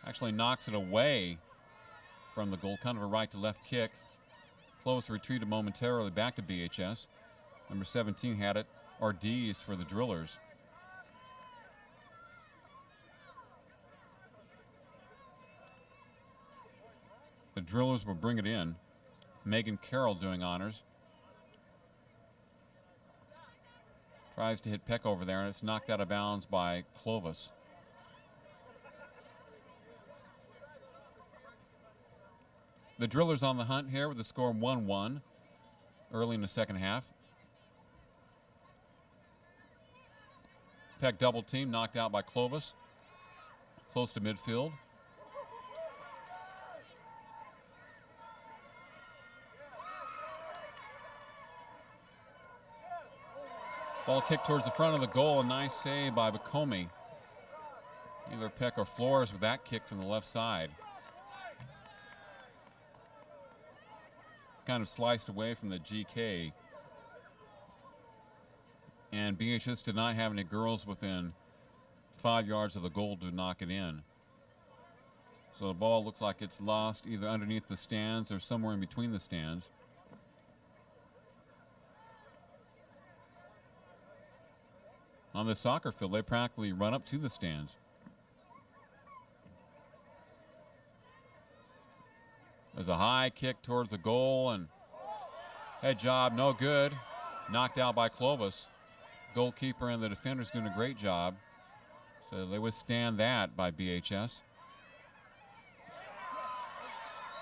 Actually knocks it away from the goal, kind of a right to left kick. Close retreated momentarily back to BHS. Number 17 had it. Ortiz for the Drillers. The Drillers will bring it in. Megan Carroll doing honors. Tries to hit Peck over there, and it's knocked out of bounds by Clovis. The Drillers on the hunt here with the score 1-1 early in the second half. Peck double team, knocked out by Clovis. Close to midfield. Ball kicked towards the front of the goal. A nice save by Bacombe. Either Peck or Flores with that kick from the left side. Kind of sliced away from the GK. And BHS did not have any girls within 5 yards of the goal to knock it in. So the ball looks like it's lost either underneath the stands or somewhere in between the stands. On the soccer field, they practically run up to the stands. There's a high kick towards the goal, and head job, no good. Knocked out by Clovis. Goalkeeper and the defenders doing a great job. So they withstand that by BHS.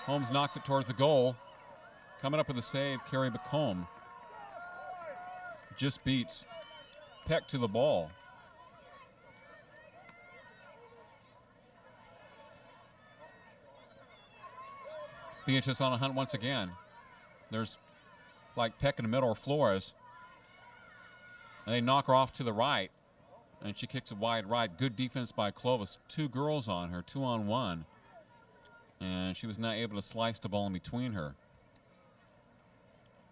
Holmes knocks it towards the goal. Coming up with a save, Carrie Bacombe. Just beats Peck to the ball. BHS on a hunt once again. There's like Peck in the middle or Flores. And they knock her off to the right. And she kicks it wide right. Good defense by Clovis. 2 girls on her, 2-on-1. and she was not able to slice the ball in between her.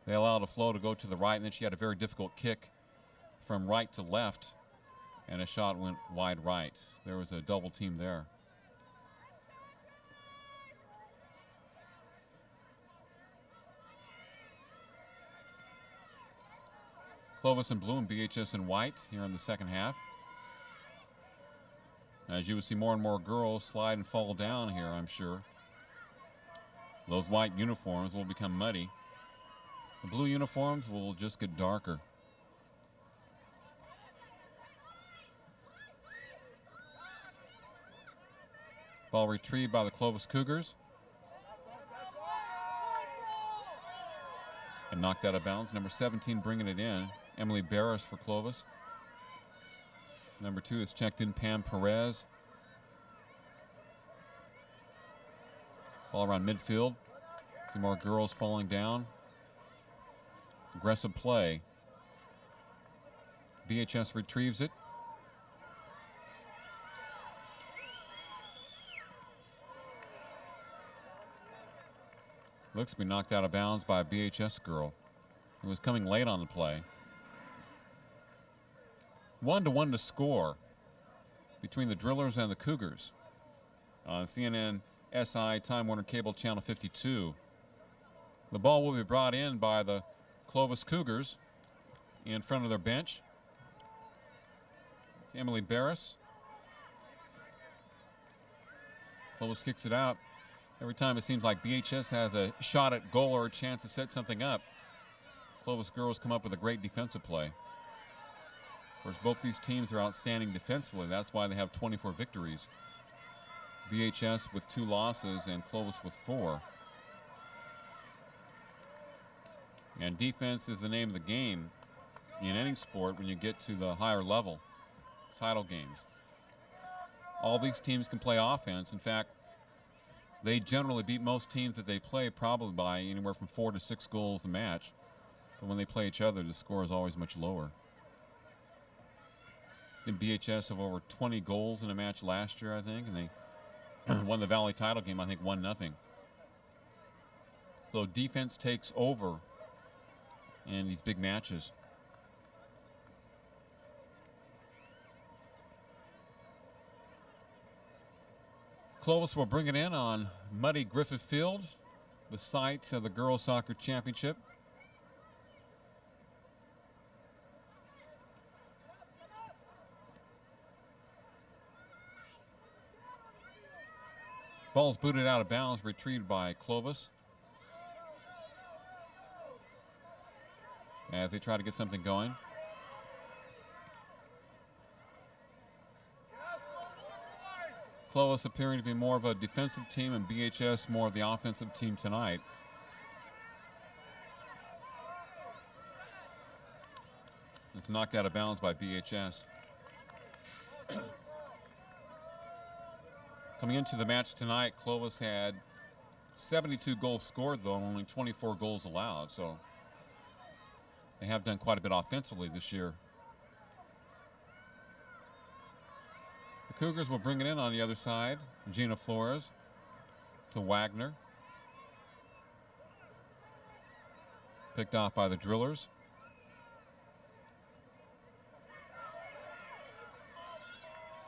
They allowed a flow to go to the right, and then she had a very difficult kick from right to left, and a shot went wide right. There was a double team there. Clovis in blue and BHS in white here in the second half. As you will see more and more girls slide and fall down here, I'm sure. Those white uniforms will become muddy. The blue uniforms will just get darker. Ball retrieved by the Clovis Cougars. And knocked out of bounds. Number 17 bringing it in, Emily Barris for Clovis. Number 2 is checked in, Pam Perez. Ball around midfield. Some more girls falling down. Aggressive play. BHS retrieves it. Looks to be knocked out of bounds by a BHS girl who was coming late on the play. 1-1 to score between the Drillers and the Cougars on CNN SI Time Warner Cable Channel 52. The ball will be brought in by the Clovis Cougars in front of their bench. It's Emily Barris. Clovis kicks it out. Every time it seems like BHS has a shot at goal or a chance to set something up, Clovis girls come up with a great defensive play. Of course, both these teams are outstanding defensively. That's why they have 24 victories. BHS with 2 losses and Clovis with 4. And defense is the name of the game in any sport when you get to the higher level, title games. All these teams can play offense. In fact, they generally beat most teams that they play probably by anywhere from 4 to 6 goals a match. But when they play each other, the score is always much lower. In BHS of over 20 goals in a match last year, I think, and they won the Valley title game, I think 1-0. So defense takes over in these big matches. Clovis will bring it in on muddy Griffith Field, the site of the Girls Soccer Championship. Ball's booted out of bounds, retrieved by Clovis. As they try to get something going. Clovis appearing to be more of a defensive team and BHS more of the offensive team tonight. It's knocked out of bounds by BHS. Coming into the match tonight, Clovis had 72 goals scored, though, and only 24 goals allowed. So they have done quite a bit offensively this year. The Cougars will bring it in on the other side. Gina Flores to Wagner. Picked off by the Drillers.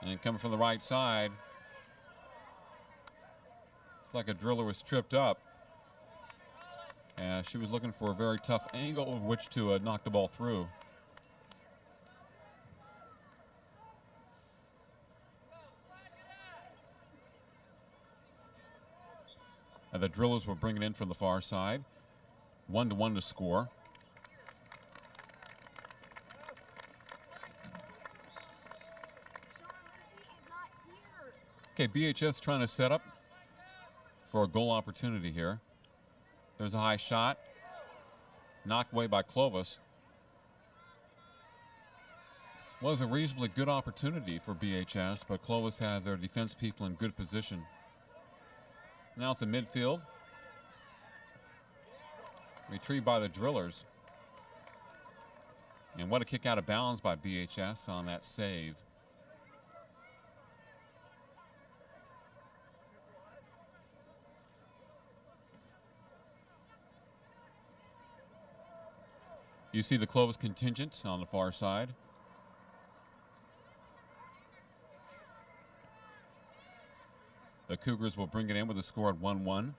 And coming from the right side, it's like a Driller was tripped up. She was looking for a very tough angle of which to knock the ball through. And the Drillers will bring it in from the far side. 1-1 to score. Okay, BHS trying to set up for a goal opportunity here. There's a high shot. Knocked away by Clovis. Was a reasonably good opportunity for BHS, but Clovis had their defense people in good position. Now it's in midfield. Retrieved by the Drillers. And what a kick out of bounds by BHS on that save. You see the Clovis contingent on the far side. The Cougars will bring it in with a score at 1-1.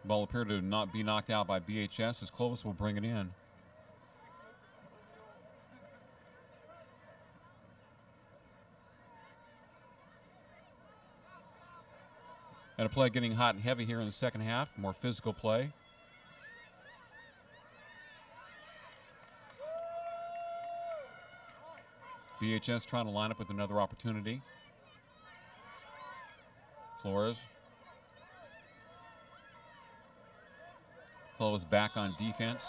Ball appeared to not be knocked out by BHS as Clovis will bring it in. And a play getting hot and heavy here in the second half. More physical play. BHS trying to line up with another opportunity. Flores. Clovis back on defense.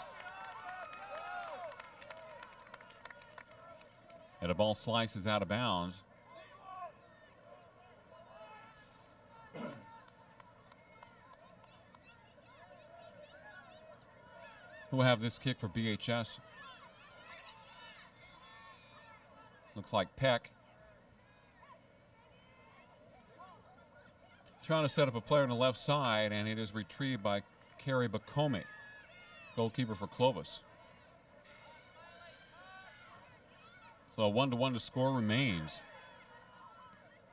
And a ball slices out of bounds. Who will have this kick for BHS? Looks like Peck. Trying to set up a player on the left side, and it is retrieved by Kerry Bakome, goalkeeper for Clovis. So a 1-1 to score remains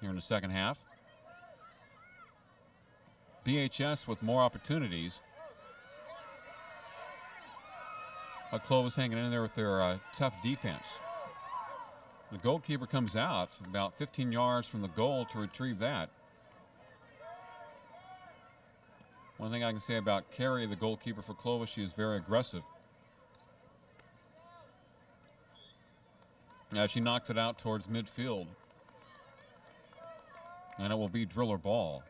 here in the second half. BHS with more opportunities. Clovis hanging in there with their tough defense. The goalkeeper comes out about 15 yards from the goal to retrieve that. One thing I can say about Carey, the goalkeeper for Clovis, she is very aggressive. As she knocks it out towards midfield. And it will be driller ball.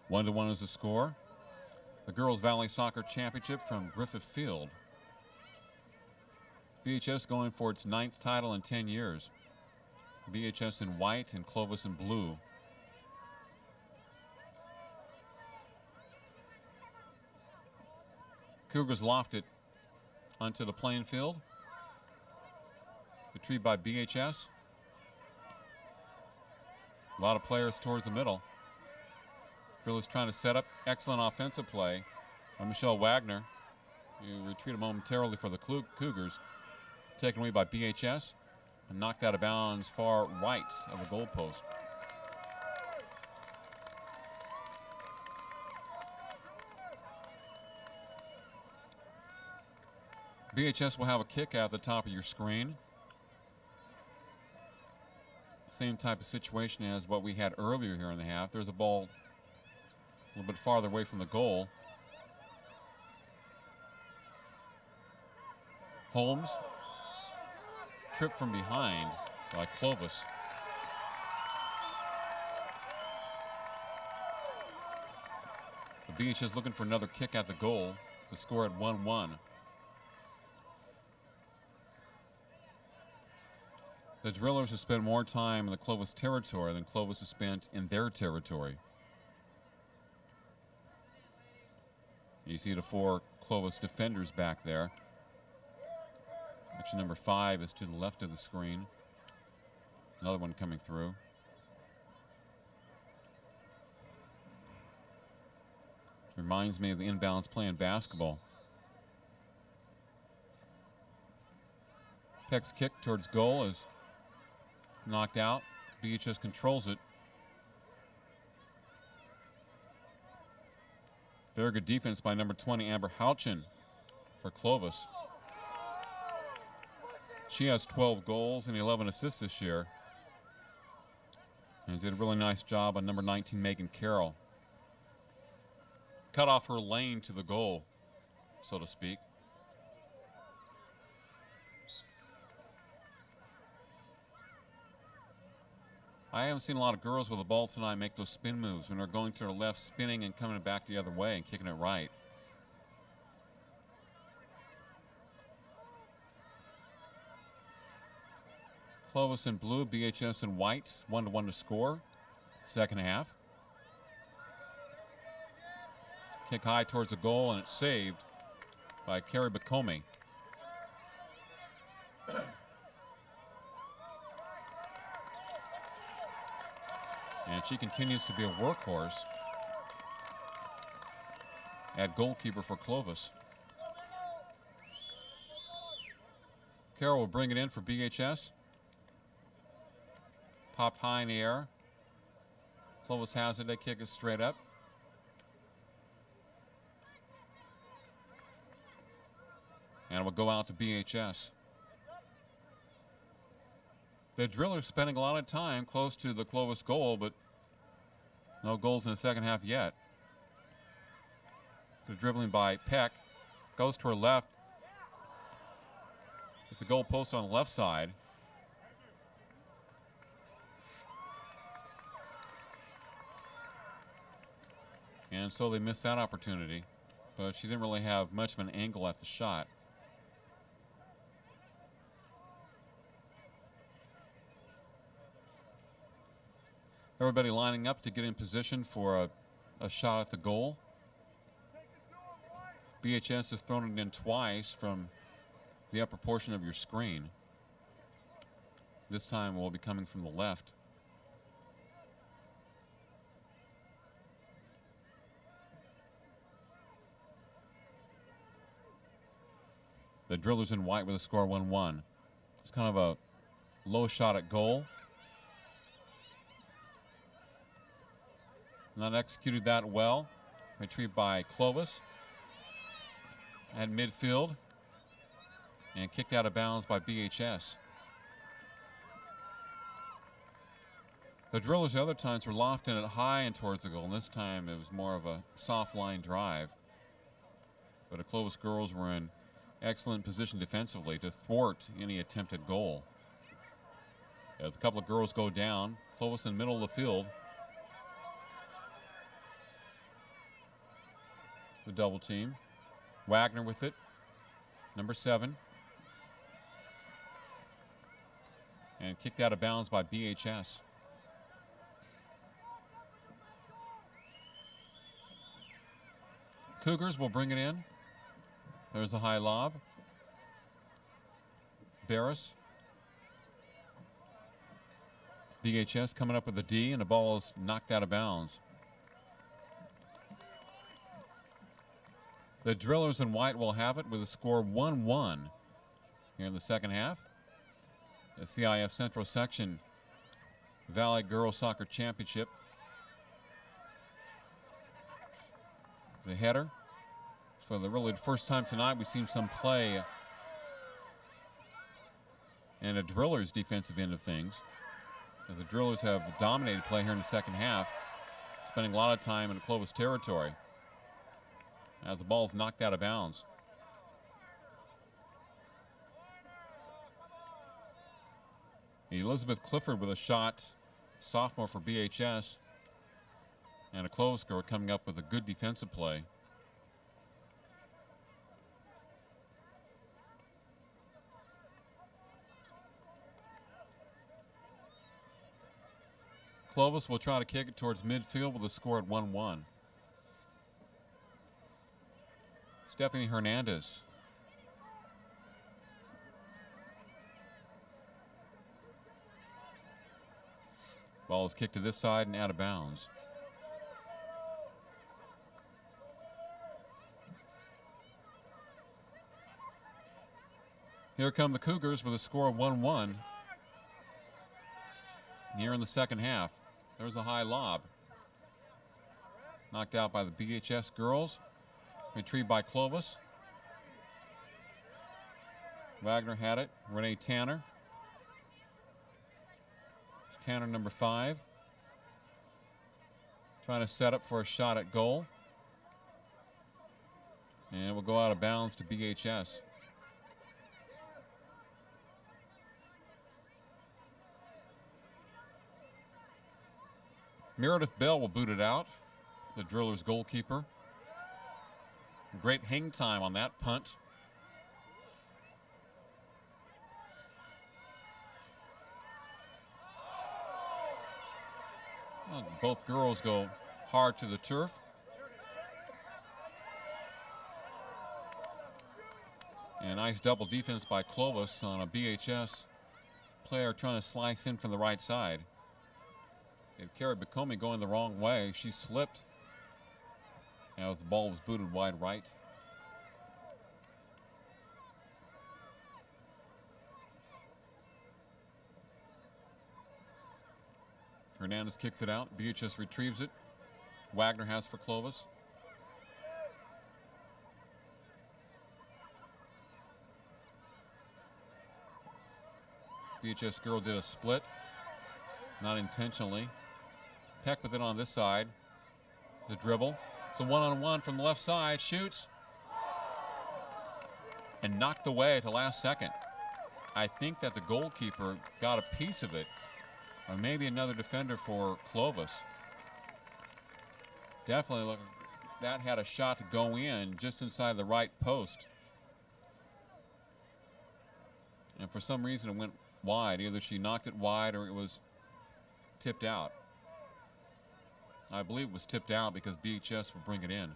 One to one is the score. The Girls Valley Soccer Championship from Griffith Field. BHS going for its 9th title in 10 years. BHS in white and Clovis in blue. Cougars loft it onto the playing field. Retrieved by BHS. A lot of players towards the middle. Bill is trying to set up excellent offensive play by Michelle Wagner. You retreated momentarily for the Cougars. Taken away by BHS and knocked out of bounds far right of the goalpost. BHS will have a kick out at the top of your screen. Same type of situation as what we had earlier here in the half. There's a ball a little bit farther away from the goal. Holmes, tripped from behind by Clovis. The Beach is looking for another kick at the goal to score at 1-1. The Drillers have spent more time in the Clovis territory than Clovis has spent in their territory. You see the 4 Clovis defenders back there. Actually, number 5 is to the left of the screen. Another one coming through. Reminds me of the inbounds play in basketball. Peck's kick towards goal is knocked out. BHS controls it. Very good defense by number 20, Amber Houchin, for Clovis. She has 12 goals and 11 assists this year. And did a really nice job on number 19, Megan Carroll. Cut off her lane to the goal, so to speak. I haven't seen a lot of girls with the ball tonight make those spin moves when they're going to their left, spinning and coming back the other way and kicking it right. Clovis in blue, BHS in white, 1-1 to score. Second half. Kick high towards the goal, and it's saved by Kerry Bakome. And she continues to be a workhorse at goalkeeper for Clovis. Carroll will bring it in for BHS. Popped high in the air. Clovis has it. They kick it straight up. And it will go out to BHS. The Drillers spending a lot of time close to the Clovis goal, but no goals in the second half yet. The dribbling by Peck. Goes to her left. It's the goal post on the left side. And so they missed that opportunity. But she didn't really have much of an angle at the shot. Everybody lining up to get in position for a shot at the goal. BHS has thrown it in twice from the upper portion of your screen. This time it will be coming from the left. The Drillers in white with a score 1-1. It's kind of a low shot at goal. Not executed that well. Retrieved by Clovis at midfield and kicked out of bounds by BHS. The Drillers the other times were lofting it high and towards the goal, and this time it was more of a soft line drive. But the Clovis girls were in excellent position defensively to thwart any attempted goal. As a couple of girls go down, Clovis in the middle of the field. The double team. Wagner with it. Number 7. And kicked out of bounds by BHS. Cougars will bring it in. There's a high lob. Barris. BHS coming up with a D, and the ball is knocked out of bounds. The Drillers in white will have it with a score 1-1 here in the second half. The CIF Central Section Valley Girls Soccer Championship. The header. So the first time tonight we've seen some play in a Drillers defensive end of things, as the Drillers have dominated play here in the second half, spending a lot of time in Clovis territory as the ball's knocked out of bounds. Elizabeth Clifford with a shot, sophomore for BHS, and a Clovis girl coming up with a good defensive play. Clovis will try to kick it towards midfield with a score at 1-1. Stephanie Hernandez. Ball is kicked to this side and out of bounds. Here come the Cougars with a score of 1-1 here in the second half. There's a high lob. Knocked out by the BHS girls. Retrieved by Clovis. Wagner had it. Renee Tanner. It's Tanner, number 5. Trying to set up for a shot at goal. And it will go out of bounds to BHS. Meredith Bell will boot it out, the Drillers goalkeeper. Great hang time on that punt. Well, both girls go hard to the turf. And nice double defense by Clovis on a BHS player trying to slice in from the right side. And Kara Bacomi going the wrong way. She slipped as the ball was booted wide right. Hernandez kicks it out. BHS retrieves it. Wagner has for Clovis. BHS girl did a split, not intentionally. Peck with it on this side. The dribble. It's a one-on-one from the left side. Shoots. And knocked away at the last second. I think that the goalkeeper got a piece of it. Or maybe another defender for Clovis. Definitely look, that had a shot to go in just inside the right post. And for some reason it went wide. Either she knocked it wide or it was tipped out. I believe it was tipped out because BHS would bring it in.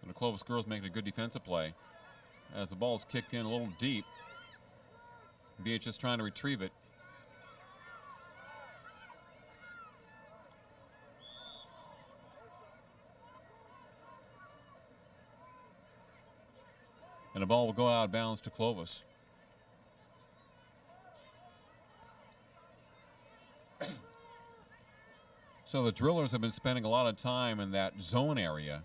And the Clovis girls making a good defensive play as the ball is kicked in a little deep. BHS trying to retrieve it. And the ball will go out of bounds to Clovis. So the Drillers have been spending a lot of time in that zone area,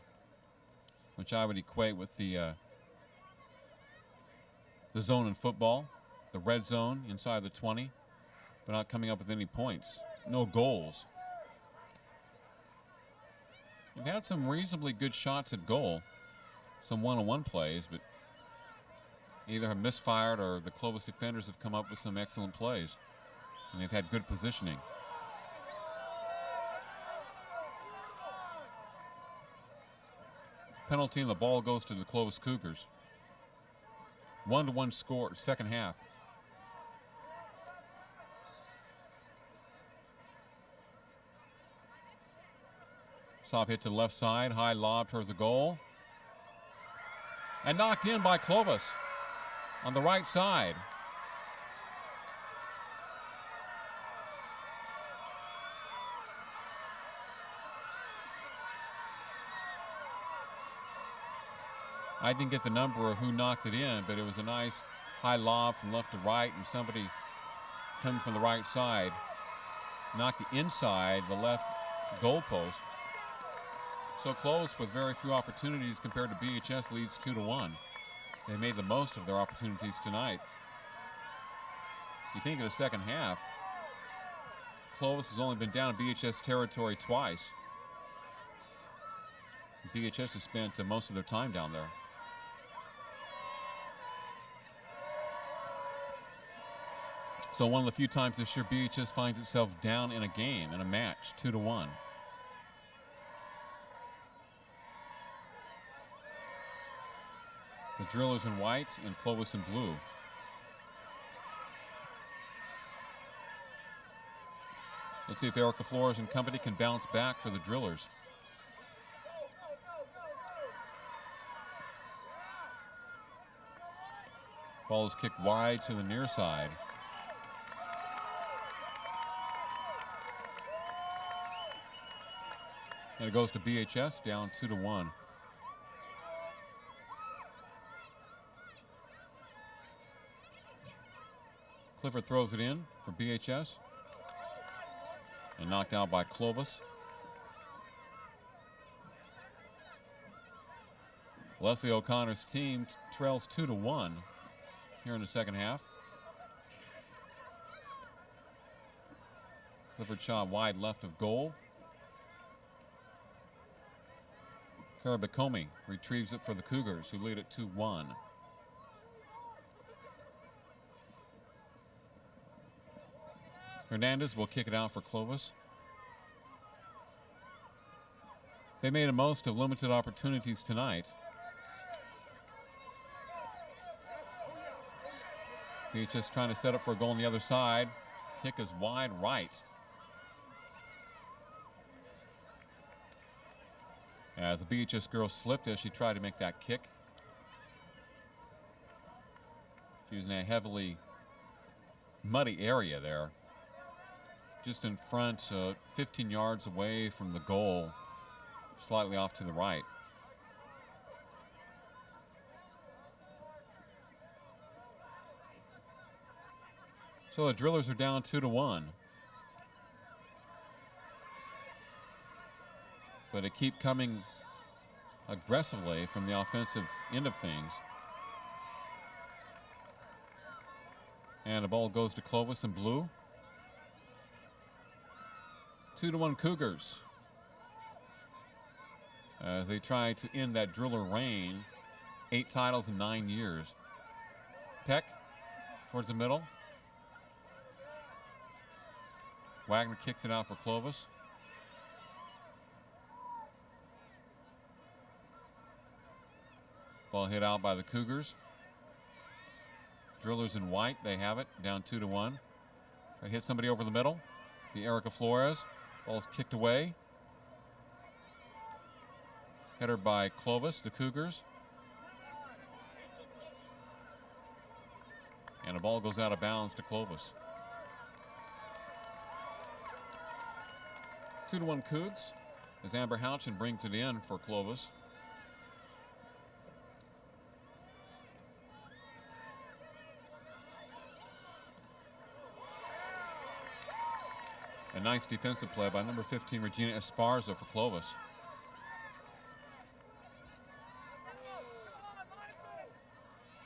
which I would equate with the zone in football. The red zone inside the 20, but not coming up with any points. No goals. We've had some reasonably good shots at goal. Some one-on-one plays, but either have misfired or the Clovis defenders have come up with some excellent plays. And they've had good positioning. Penalty and the ball goes to the Clovis Cougars. 1-1 score, second half. Soft hit to the left side, high lob towards the goal. And knocked in by Clovis on the right side. I didn't get the number of who knocked it in, but it was a nice high lob from left to right, and somebody coming from the right side knocked it inside the left goal post. So Clovis with very few opportunities compared to BHS leads 2-1. They made the most of their opportunities tonight. You think of the second half, Clovis has only been down in BHS territory twice. BHS has spent most of their time down there. So one of the few times this year BHS finds itself down in a game, in a match, 2-1. The Drillers in white and Clovis in blue. Let's see if Erica Flores and company can bounce back for the Drillers. Ball is kicked wide to the near side. And it goes to BHS, down 2-1. Clifford throws it in for BHS. And knocked out by Clovis. Leslie O'Connor's team trails 2-1 here in the second half. Clifford shot wide left of goal. Karabakomi retrieves it for the Cougars, who lead it 2-1. Hernandez will kick it out for Clovis. They made the most of limited opportunities tonight. BHS trying to set up for a goal on the other side. Kick is wide right. As the BHS girl slipped as she tried to make that kick. She was in a heavily muddy area there. just in front, 15 yards away from the goal, slightly off to the right. So the Drillers are down 2-1. But they keep coming aggressively from the offensive end of things. And the ball goes to Clovis in blue. 2-1 Cougars. As they try to end that Driller reign. 8 titles in 9 years. Peck towards the middle. Wagner kicks it out for Clovis. Ball hit out by the Cougars. Drillers in white, they have it, down 2-1. They hit somebody over the middle. The Erica Flores. Ball's kicked away. Header by Clovis, the Cougars. And the ball goes out of bounds to Clovis. 2-1 Cougs as Amber Houchin brings it in for Clovis. A nice defensive play by number 15 Regina Esparza for Clovis.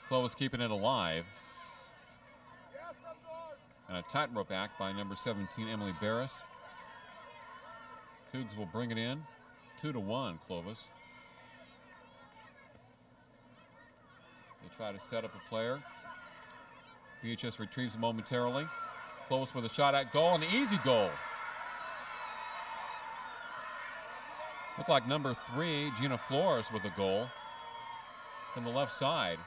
Clovis keeping it alive. And a tightrope act by number 17 Emily Barris. Cougs will bring it in. 2-1 Clovis. They try to set up a player. BHS retrieves it momentarily. Clovis with a shot at goal, and an easy goal. Looked like number 3, Gina Flores, with a goal from the left side.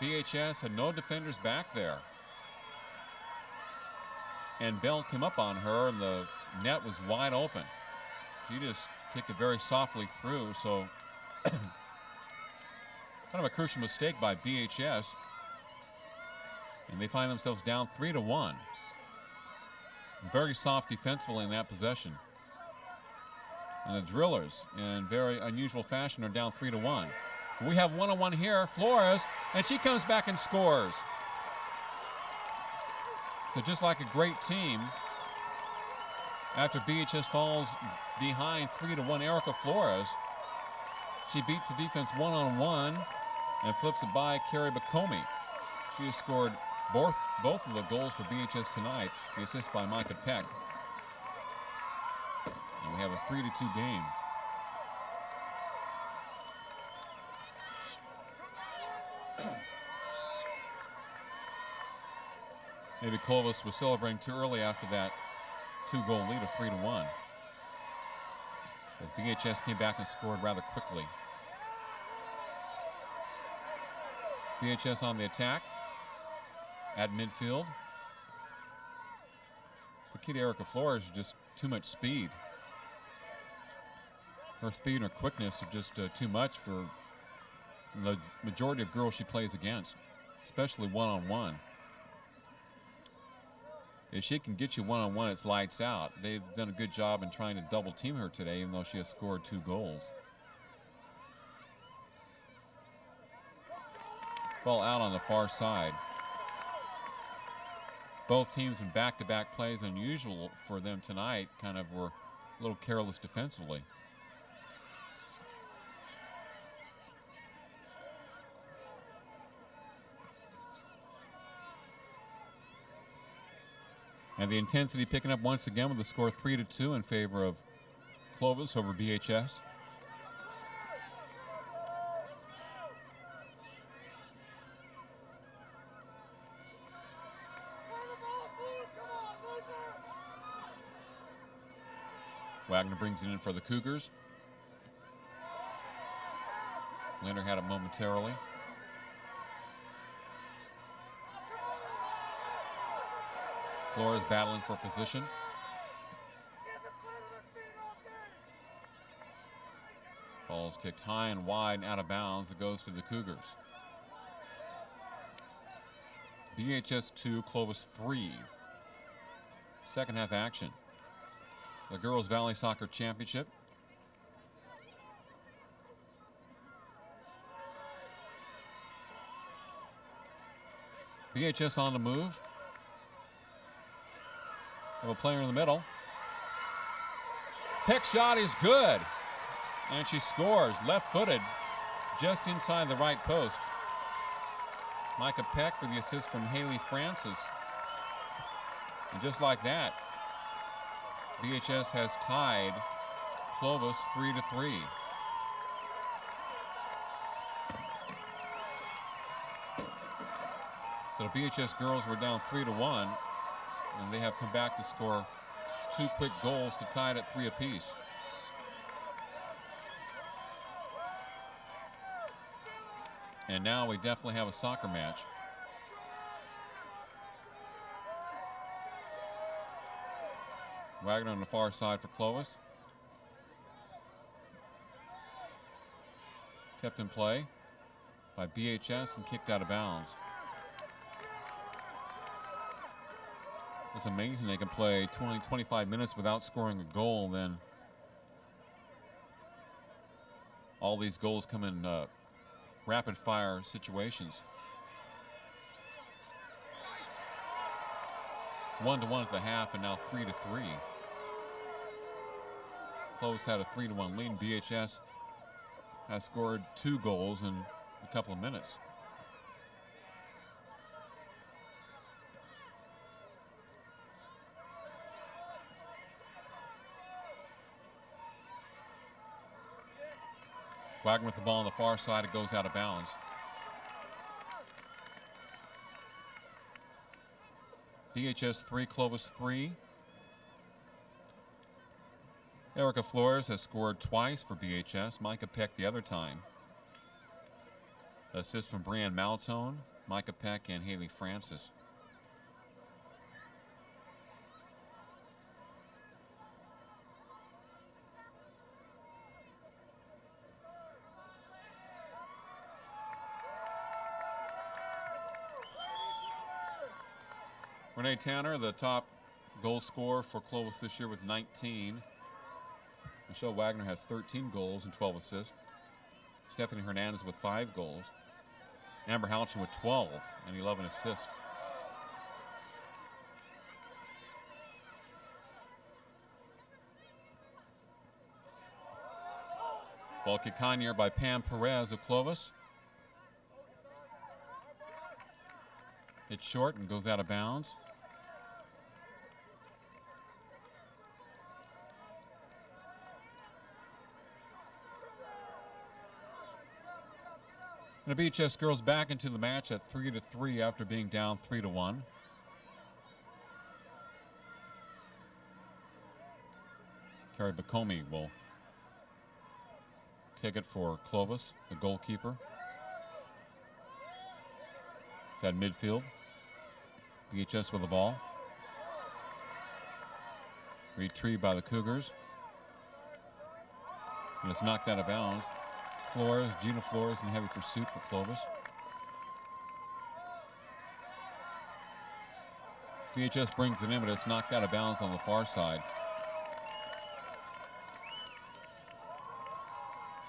BHS had no defenders back there. And Bell came up on her, and the net was wide open. She just kicked it very softly through, so kind of a crucial mistake by BHS. And they find themselves down 3-1. Very soft defensively in that possession. And the Drillers, in very unusual fashion, are down 3-1. We have 1-on-1 here, Flores, and she comes back and scores. So just like a great team, after BHS falls behind 3-1, Erica Flores, she beats the defense 1-on-1 and flips it by Carrie Bacomi. She has scored both of the goals for BHS tonight, the assist by Micah Peck. And we have a 3-2 game. Maybe Clovis was celebrating too early after that 2-goal lead of 3-1. As BHS came back and scored rather quickly. BHS on the attack at midfield. For kid Erica Flores, just too much speed. Her speed and her quickness are just too much for the majority of girls she plays against, especially one-on-one. If she can get you one-on-one, it's lights out. They've done a good job in trying to double team her today, even though she has scored 2 goals. Ball out on the far side. Both teams in back-to-back plays, unusual for them tonight, kind of were a little careless defensively. And the intensity picking up once again with the score 3-2 in favor of Clovis over BHS. Wagner brings it in for the Cougars. Leonard had it momentarily. Flores battling for position. Ball's kicked high and wide and out of bounds. It goes to the Cougars. BHS 2, Clovis 3. Second half action. The Girls Valley Soccer Championship. BHS on the move. Have a player in the middle. Pick shot is good. And she scores, left-footed, just inside the right post. Micah Peck with the assist from Haley Francis. And just like that, BHS has tied Clovis 3-3. So the BHS girls were down 3-1, and they have come back to score 2 quick goals to tie it at 3 apiece. And now we definitely have a soccer match. Wagner on the far side for Clovis. Kept in play by BHS and kicked out of bounds. It's amazing they can play 20-25 minutes without scoring a goal. Then all these goals come in rapid fire situations. 1-1 at the half, and now 3-3. Clovis had a 3-1 lead. BHS has scored 2 goals in a couple of minutes. Wagner with the ball on the far side. It goes out of bounds. BHS 3, Clovis 3. Erica Flores has scored twice for BHS. Micah Peck the other time. Assist from Brianne Maltone, Micah Peck, and Haley Francis. Renee Tanner, the top goal scorer for Clovis this year with 19. Michelle Wagner has 13 goals and 12 assists. Stephanie Hernandez with 5 goals. Amber Houchin with 12 and 11 assists. Ball kicked high near by Pam Perez of Clovis. It's short and goes out of bounds. And the BHS girls back into the match at 3-3 after being down 3-1. Carrie Bacomi will kick it for Clovis, the goalkeeper. It's at midfield. BHS with the ball. Retrieved by the Cougars. And it's knocked out of bounds. Flores, Gina Flores in heavy pursuit for Clovis. BHS brings it in, but it's knocked out of bounds on the far side.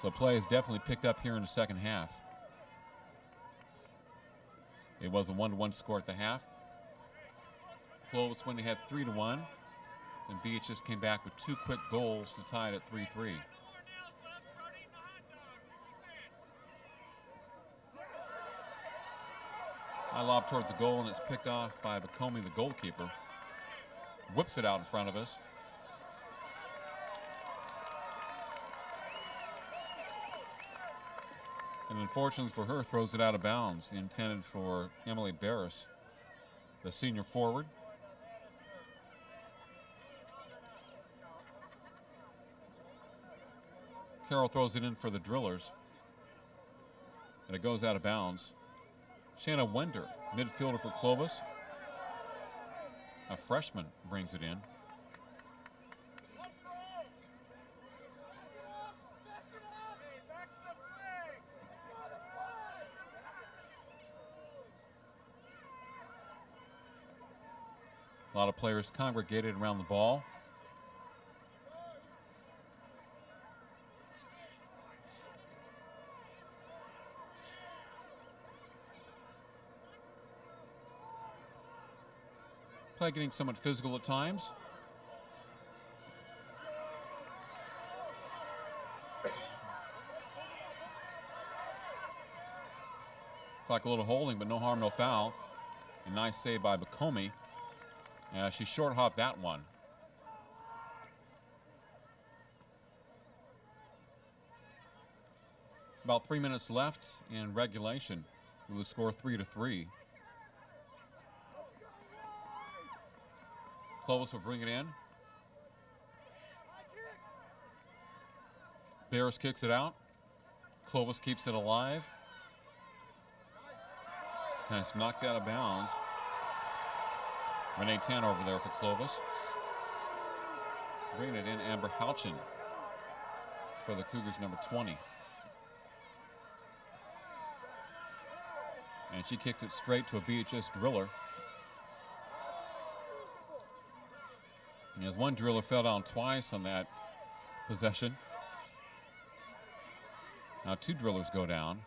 So play is definitely picked up here in the second half. It was a 1-1 score at the half. Clovis when they had 3-1, and BHS came back with 2 quick goals to tie it at 3-3. High lob towards the goal, and it's picked off by Bacomi, the goalkeeper. Whips it out in front of us. And unfortunately for her, throws it out of bounds, intended for Emily Barris, the senior forward. Carroll throws it in for the Drillers, and it goes out of bounds. Shanna Wender, midfielder for Clovis. A freshman brings it in. A lot of players congregated around the ball. Play getting somewhat physical at times. Like a little holding, but no harm, no foul. A nice save by Bakomi. She short hopped that one. About 3 minutes left in regulation with the score 3-3. Clovis will bring it in. Bears kicks it out. Clovis keeps it alive. And it's knocked out of bounds. Renee Tan over there for Clovis. Bringing it in, Amber Halchin for the Cougars, number 20. And she kicks it straight to a BHS driller. And as one driller fell down twice on that possession. Now 2 drillers go down.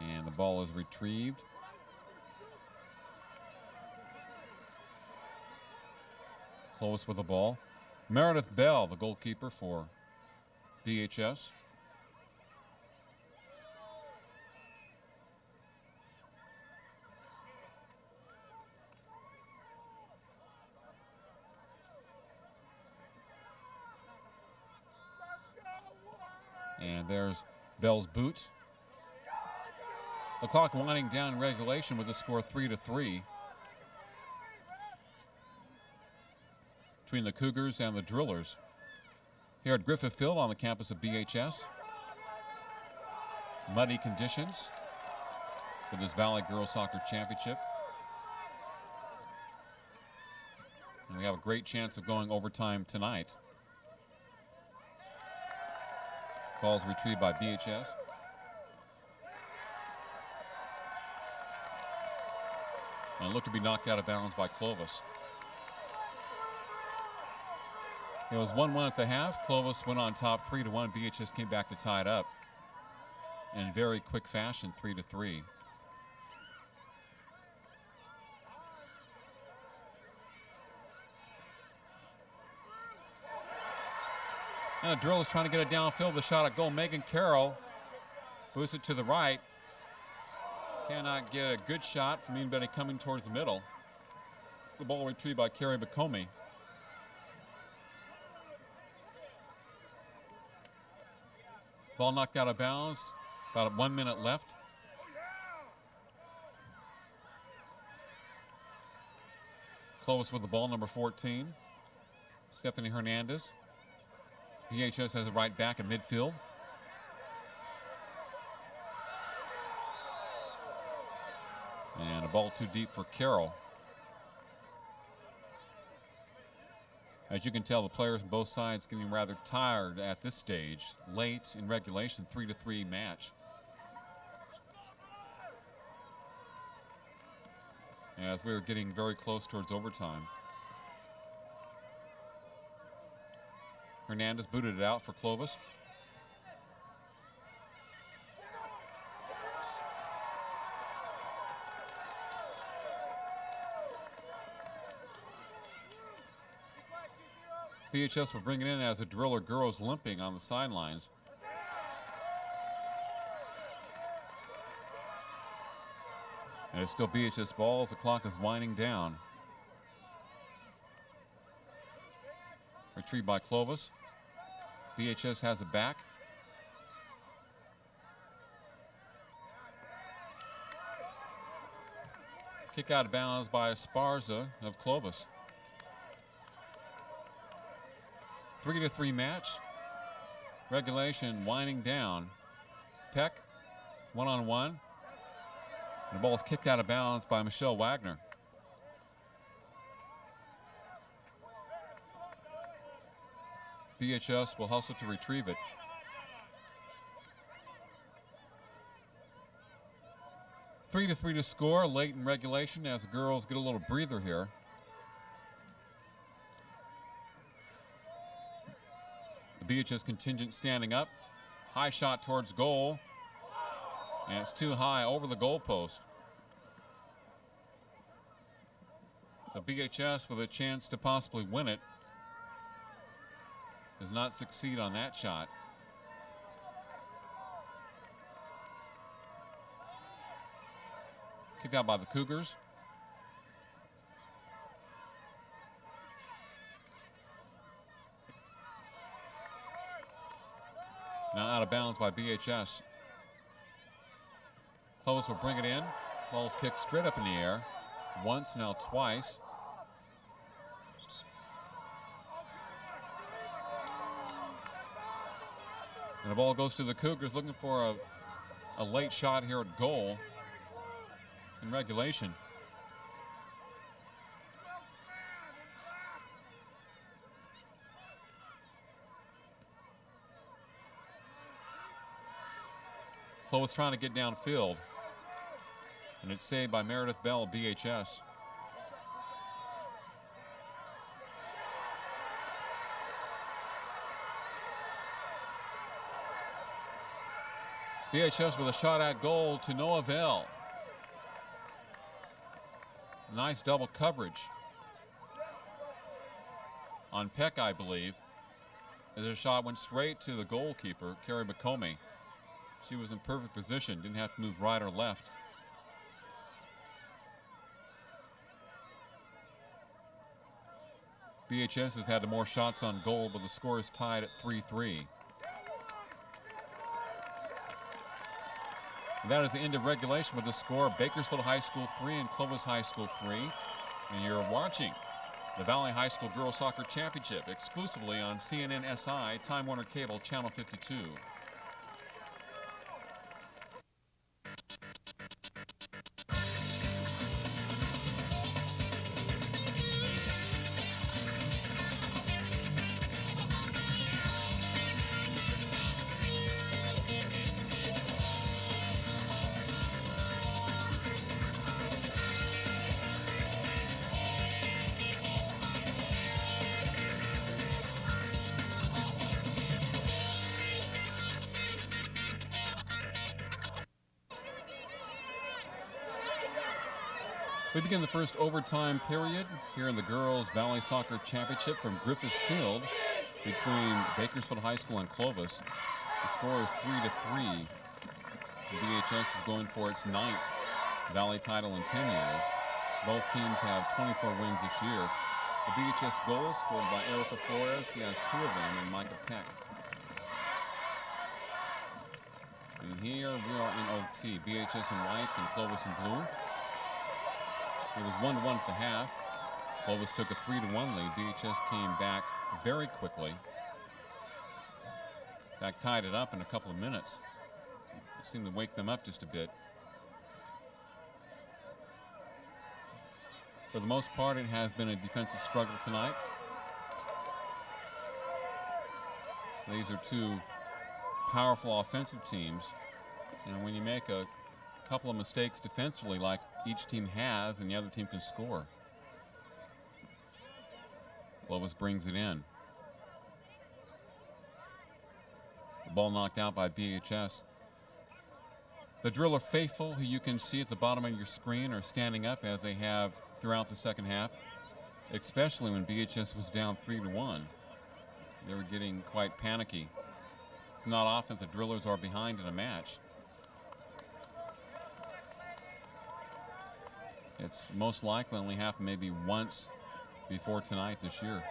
And the ball is retrieved. Close with the ball. Meredith Bell, the goalkeeper for BHS. And there's Bell's boot. The clock winding down in regulation with the score 3-3 between the Cougars and the Drillers here at Griffith Field on the campus of BHS. Muddy conditions for this Valley Girls Soccer Championship. And we have a great chance of going overtime tonight. Ball's retrieved by BHS. And looked to be knocked out of bounds by Clovis. It was 1-1 at the half. Clovis went on top 3-1. BHS came back to tie it up in very quick fashion, 3-3. And the drill is trying to get it downfield. The shot at goal. Megan Carroll boosts it to the right. Cannot get a good shot from anybody coming towards the middle. The ball retrieved by Carrie Bakomi. Ball knocked out of bounds. About 1 minute left. Close with the ball, number 14. Stephanie Hernandez. BHS has it right back in midfield. And a ball too deep for Carroll. As you can tell, the players on both sides getting rather tired at this stage. Late in regulation, 3-3 match. As we were getting very close towards overtime. Hernandez booted it out for Clovis. BHS will bring it in as the driller girls limping on the sidelines. And it's still BHS ball as the clock is winding down. Retrieved by Clovis. BHS has it back. Kick out of bounds by Esparza of Clovis. 3-3 match. Regulation winding down. Peck, one-on-one. The ball is kicked out of bounds by Michelle Wagner. BHS will hustle to retrieve it. 3-3 to score late in regulation as the girls get a little breather here. The BHS contingent standing up. High shot towards goal. And it's too high over the goalpost. So BHS with a chance to possibly win it does not succeed on that shot. Kicked out by the Cougars. Now out of bounds by BHS. Clovis will bring it in. Ball's kicked straight up in the air. Once, now twice. And the ball goes to the Cougars, looking for a late shot here at goal in regulation. Clovis trying to get downfield. And it's saved by Meredith Bell, BHS. BHS with a shot at goal to no avail. Nice double coverage on Peck, I believe, as a shot went straight to the goalkeeper, Carrie McComey. She was in perfect position, didn't have to move right or left. BHS has had more shots on goal, but the score is tied at 3-3. And that is the end of regulation with the score: Bakersfield High School 3 and Clovis High School 3. And you're watching the Valley High School Girls Soccer Championship exclusively on CNN SI, Time Warner Cable, Channel 52. We begin the first overtime period here in the Girls Valley Soccer Championship from Griffith Field between Bakersfield High School and Clovis. The score is 3-3. The BHS is going for its 9th Valley title in 10 years. Both teams have 24 wins this year. The BHS goal scored by Erica Flores. She has 2 of them, and Micah Peck. And here we are in OT. BHS in white and Clovis in blue. It was 1-1 at the half. Clovis took a 3-1 lead. BHS came back very quickly. In fact, tied it up in a couple of minutes. It seemed to wake them up just a bit. For the most part, it has been a defensive struggle tonight. These are two powerful offensive teams. And when you make a couple of mistakes defensively like each team has, and the other team can score. Clovis brings it in. The ball knocked out by BHS. The Driller faithful, who you can see at the bottom of your screen, are standing up as they have throughout the second half, especially when BHS was down 3-1. They were getting quite panicky. It's not often the Drillers are behind in a match. It's most likely only happened maybe once before tonight this year.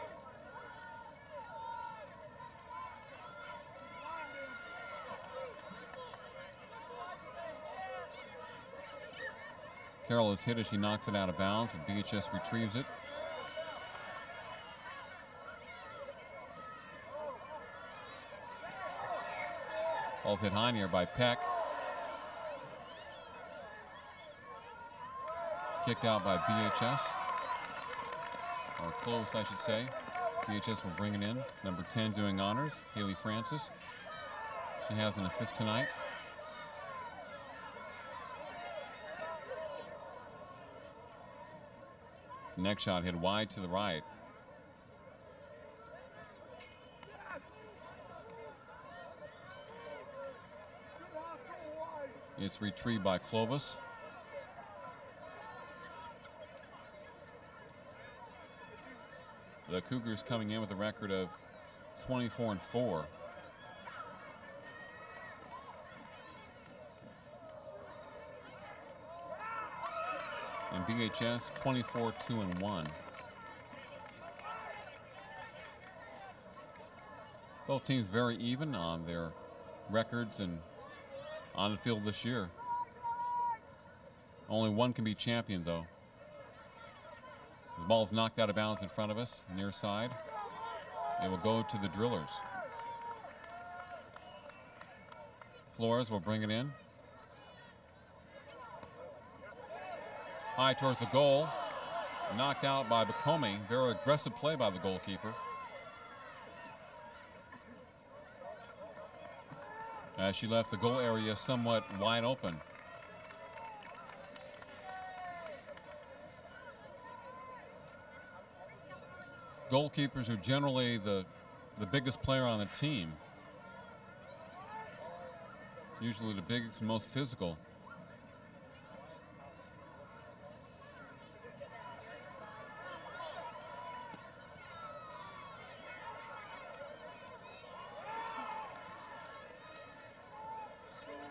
Carroll is hit as she knocks it out of bounds, but BHS retrieves it. Ball's hit high in the air by Peck. Kicked out by BHS, or close, I should say. BHS will bring it in. Number 10 doing honors, Haley Francis. She has an assist tonight. Next shot hit wide to the right. It's retrieved by Clovis. The Cougars coming in with a record of 24-4. And BHS 24-2-1. Both teams very even on their records and on the field this year. Only one can be champion, though. The ball's knocked out of bounds in front of us, near side. It will go to the Drillers. Flores will bring it in. High towards the goal. Knocked out by Bacomi. Very aggressive play by the goalkeeper. As she left the goal area somewhat wide open. Goalkeepers are generally the biggest player on the team. Usually the biggest and most physical.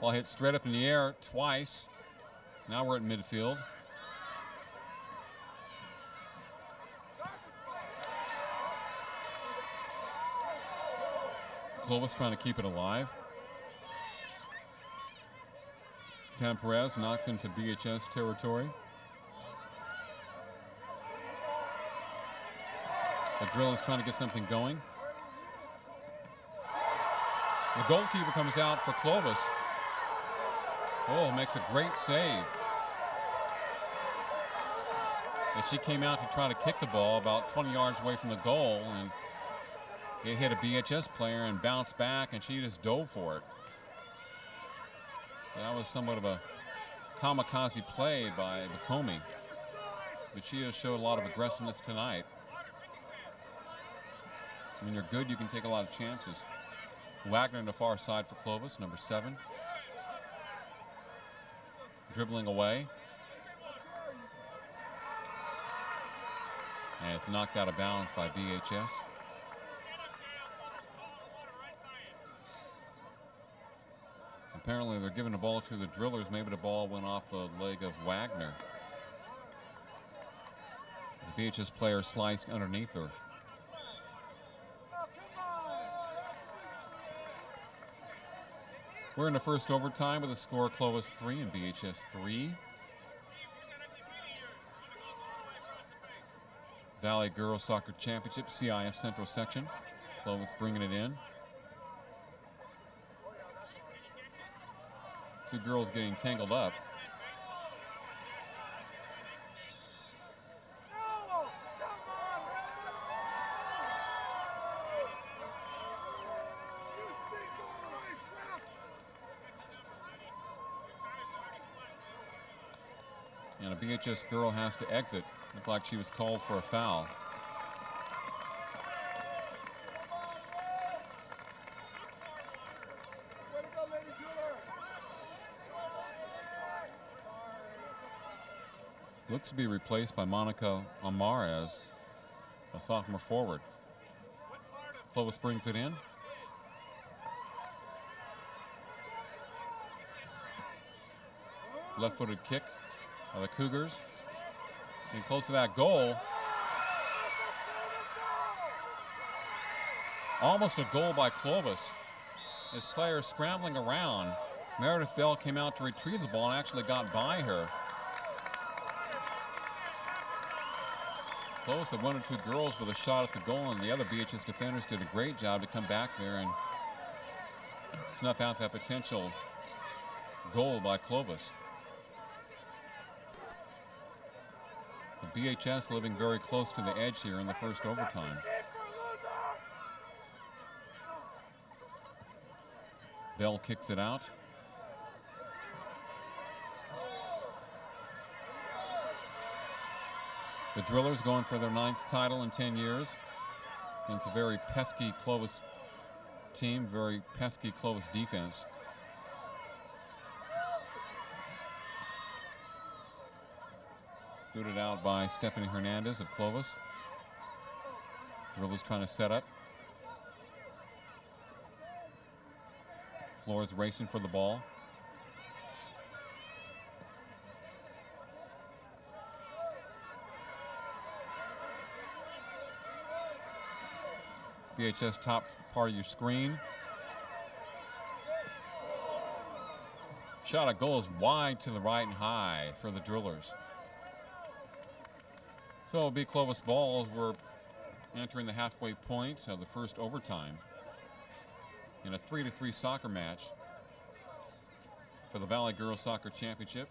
Ball hit straight up in the air twice. Now we're at midfield. Clovis trying to keep it alive. Pam Perez knocks into BHS territory. The drill is trying to get something going. The goalkeeper comes out for Clovis. Oh, makes a great save. And she came out to try to kick the ball about 20 yards away from the goal, and it hit a BHS player and bounced back, and she just dove for it. So that was somewhat of a kamikaze play by Bacomi. But she has showed a lot of aggressiveness tonight. When you're good, you can take a lot of chances. Wagner on the far side for Clovis, number 7. Dribbling away. And it's knocked out of bounds by BHS. Apparently they're giving the ball to the Drillers. Maybe the ball went off the leg of Wagner. The BHS player sliced underneath her. We're in the first overtime with a score Clovis 3 and BHS 3. Valley Girls Soccer Championship, CIF Central Section. Clovis bringing it in. Two girls getting tangled up. And a BHS girl has to exit. Looked like she was called for a foul. Looks to be replaced by Monica Amarez, a sophomore forward. Clovis brings it in. Left-footed kick by the Cougars. And close to that goal. Almost a goal by Clovis. His player scrambling around. Meredith Bell came out to retrieve the ball and actually got by her. Clovis had 1 or 2 girls with a shot at the goal, and the other BHS defenders did a great job to come back there and snuff out that potential goal by Clovis. The BHS living very close to the edge here in the first overtime. Bell kicks it out. The Drillers going for their 9th title in 10 years. It's a very pesky Clovis team, very pesky Clovis defense. Booted out by Stephanie Hernandez of Clovis. Drillers trying to set up. Flores racing for the ball. BHS top part of your screen. Shot at goal is wide to the right and high for the Drillers. So it'll be Clovis ball as we're entering the halfway point of the first overtime in a 3-3 soccer match for the Valley Girls Soccer Championship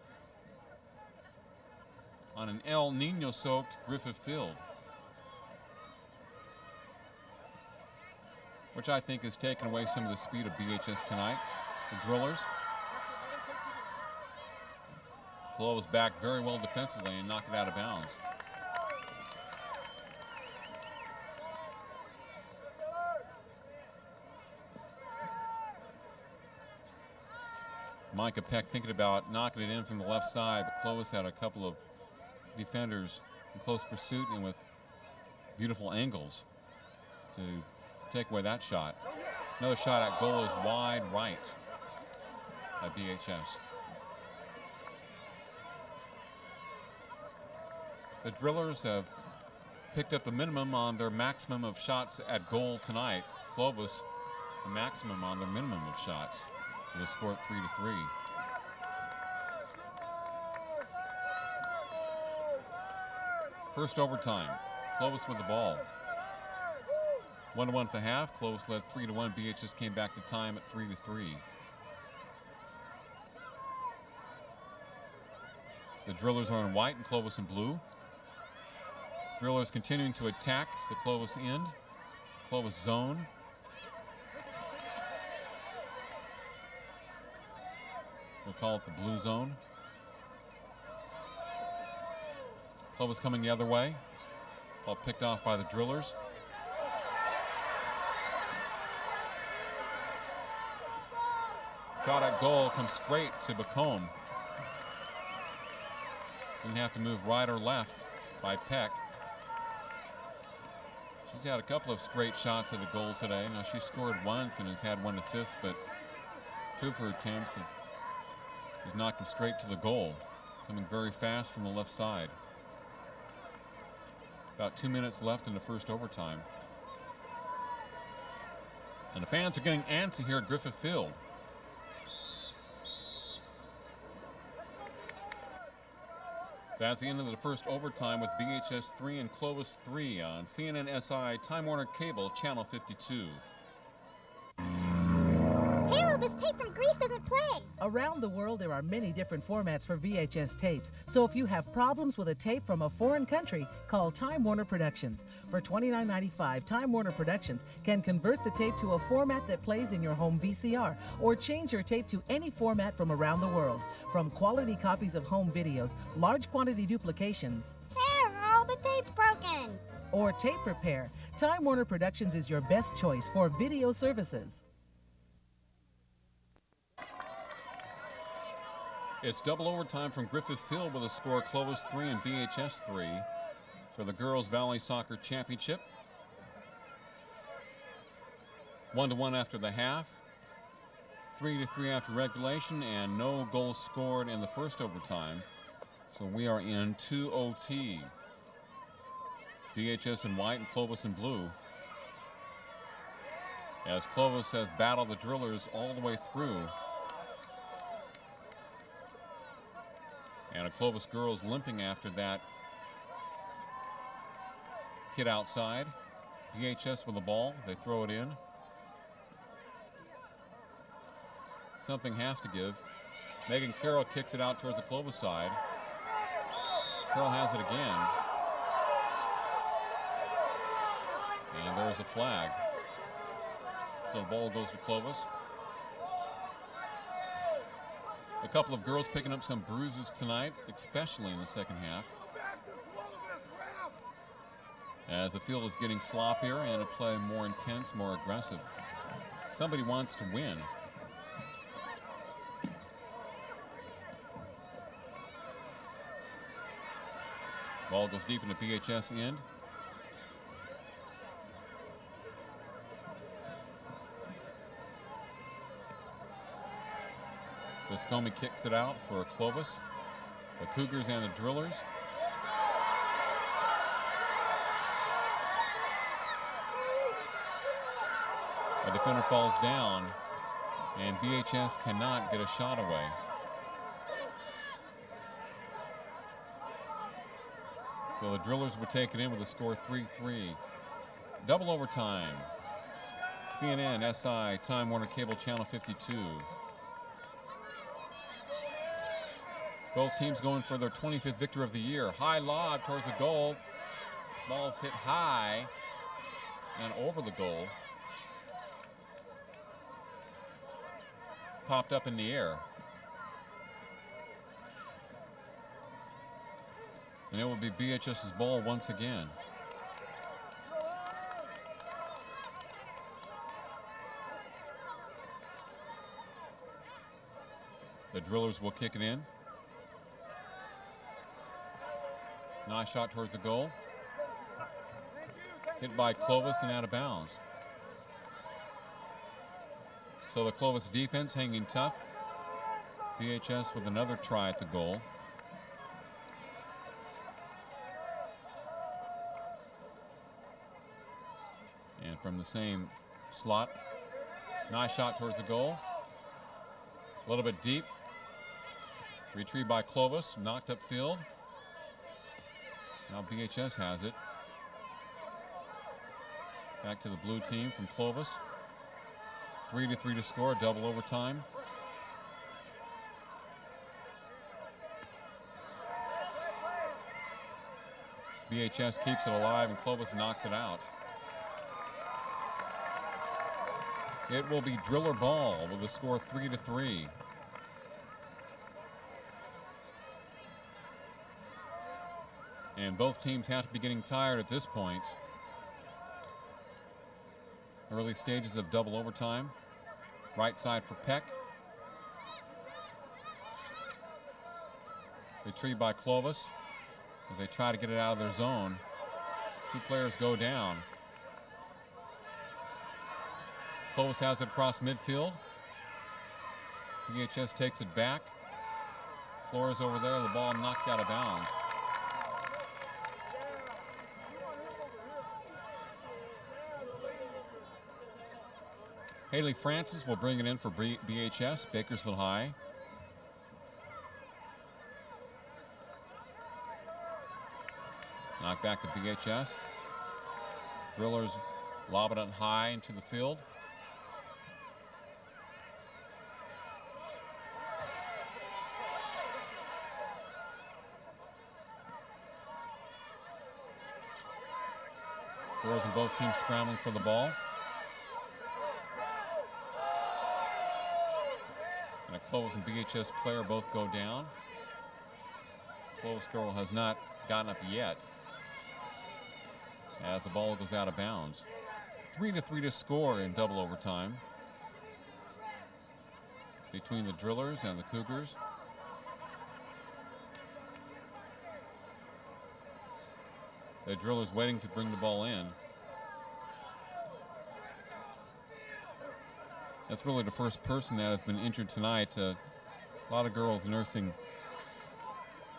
on an El Nino-soaked Griffith Field, which I think has taken away some of the speed of BHS tonight. The Drillers. Clovis back very well defensively and knocked it out of bounds. Micah Peck thinking about knocking it in from the left side, but Clovis had a couple of defenders in close pursuit and with beautiful angles to take away that shot. Another shot at goal is wide right at BHS. The Drillers have picked up the minimum on their maximum of shots at goal tonight. Clovis, the maximum on their minimum of shots. So they scored 3-3. First overtime, Clovis with the ball. 1-1 at the half. Clovis led 3-1. BHS came back to time at 3-3. The Drillers are in white and Clovis in blue. Drillers continuing to attack the Clovis end. Clovis zone. We'll call it the blue zone. Clovis coming the other way. Ball picked off by the Drillers. Shot at goal comes straight to Bacombe. Didn't have to move right or left by Peck. She's had a couple of straight shots at the goal today. Now she scored once and has had 1 assist, but 2 of her attempts has knocked them straight to the goal. Coming very fast from the left side. About 2 minutes left in the first overtime. And the fans are getting antsy here at Griffith Field. At the end of the first overtime with BHS 3 and Clovis 3 on CNN SI Time Warner Cable, Channel 52. Harold, this tape from Greece doesn't play. Around the world, there are many different formats for VHS tapes. So if you have problems with a tape from a foreign country, call Time Warner Productions. For $29.95, Time Warner Productions can convert the tape to a format that plays in your home VCR or change your tape to any format from around the world. From quality copies of home videos, large quantity duplications, Harold, the tape's broken. or tape repair, Time Warner Productions is your best choice for video services. It's double overtime from Griffith Field with a score Clovis 3 and BHS 3 for the Girls Valley Soccer Championship. 1-1 after the half. 3-3 after regulation, and no goals scored in the first overtime. So we are in 2 OT. BHS in white and Clovis in blue. As Clovis has battled the Drillers all the way through. And a Clovis girls limping after that hit outside. BHS with the ball, they throw it in. Something has to give. Megan Carroll kicks it out towards the Clovis side. Carroll has it again. And there's a flag. So the ball goes to Clovis. A couple of girls picking up some bruises tonight, especially in the second half. as the field is getting sloppier and a play more intense, more aggressive. Somebody wants to win. Ball goes deep in the BHS end. Viscomi kicks it out for Clovis. The Cougars and the Drillers. A defender falls down, and BHS cannot get a shot away. So the Drillers would take it in with a score 3-3. Double overtime. CNN, SI, Time Warner Cable Channel 52. Both teams going for their 25th victory of the year. High lob towards the goal. Ball's hit high and over the goal. Popped up in the air. And it will be BHS's ball once again. The Drillers will kick it in. Nice shot towards the goal. Hit by Clovis and out of bounds. So the Clovis defense hanging tough. BHS with another try at the goal. And from the same slot, nice shot towards the goal. A little bit deep. Retrieved by Clovis, knocked upfield. Now BHS has it. Back to the blue team from Clovis. 3-3 to score, double overtime. BHS keeps it alive and Clovis knocks it out. It will be Driller ball with a score 3-3. And both teams have to be getting tired at this point. Early stages of double overtime. Right side for Peck. Retrieved by Clovis as they try to get it out of their zone. Two players go down. Clovis has it across midfield. BHS takes it back. Flores over there, the ball knocked out of bounds. Haley Francis will bring it in for BHS, Bakersfield High. Knock back to BHS. Drillers lob it high into the field. Girls and both teams scrambling for the ball. And a Clovis and BHS player both go down. Clovis girl has not gotten up yet as the ball goes out of bounds. 3-3 to score in double overtime between the Drillers and the Cougars. The Drillers waiting to bring the ball in. That's really the first person that has been injured tonight. A lot of girls nursing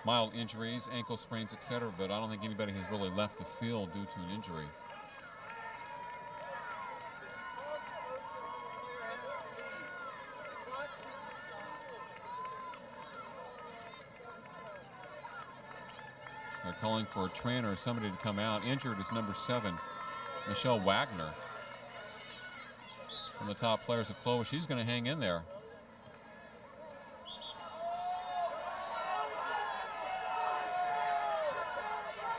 mild injuries, ankle sprains, etc., but I don't think anybody has really left the field due to an injury. They're calling for a trainer or somebody to come out. Injured is number 7, Michelle Wagner. One of the top players of Clovis. She's going to hang in there.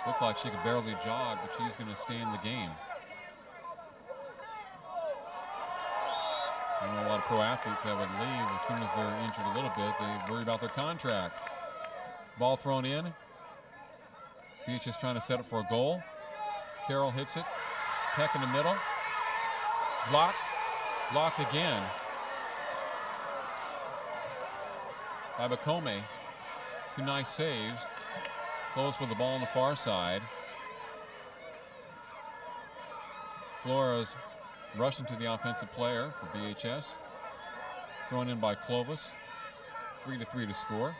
Looks like she could barely jog, but she's going to stay in the game. I know a lot of pro athletes that would leave as soon as they're injured a little bit. They worry about their contract. Ball thrown in. BHS trying to set up for a goal. Carroll hits it. Peck in the middle. Blocked. Blocked again by Bakome. 2 nice saves. Close with the ball on the far side. Flores rushing to the offensive player for BHS. Thrown in by Clovis. 3-3 to score.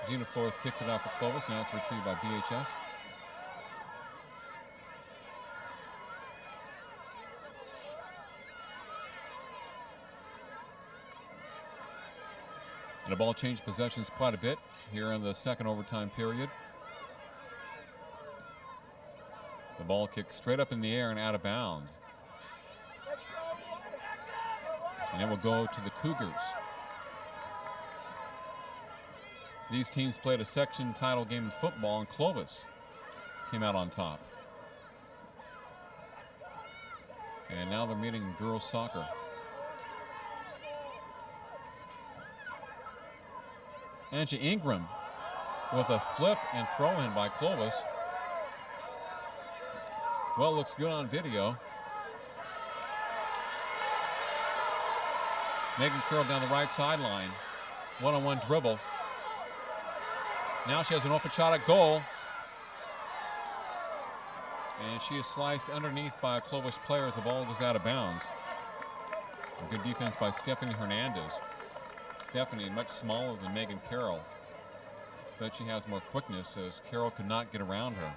Gina Flores kicked it out for Clovis. Now it's retrieved by BHS. And the ball changed possessions quite a bit here in the second overtime period. The ball kicked straight up in the air and out of bounds. And it will go to the Cougars. These teams played a section title game in football, and Clovis came out on top. And now they're meeting in girls soccer. Angie Ingram with a flip and throw in by Clovis. Well, looks good on video. Megan Carroll down the right sideline. One-on-one dribble. Now she has an open shot at goal. And she is sliced underneath by a Clovis player as the ball goes out of bounds. A good defense by Stephanie Hernandez. Stephanie much smaller than Megan Carroll, but she has more quickness as Carroll could not get around her.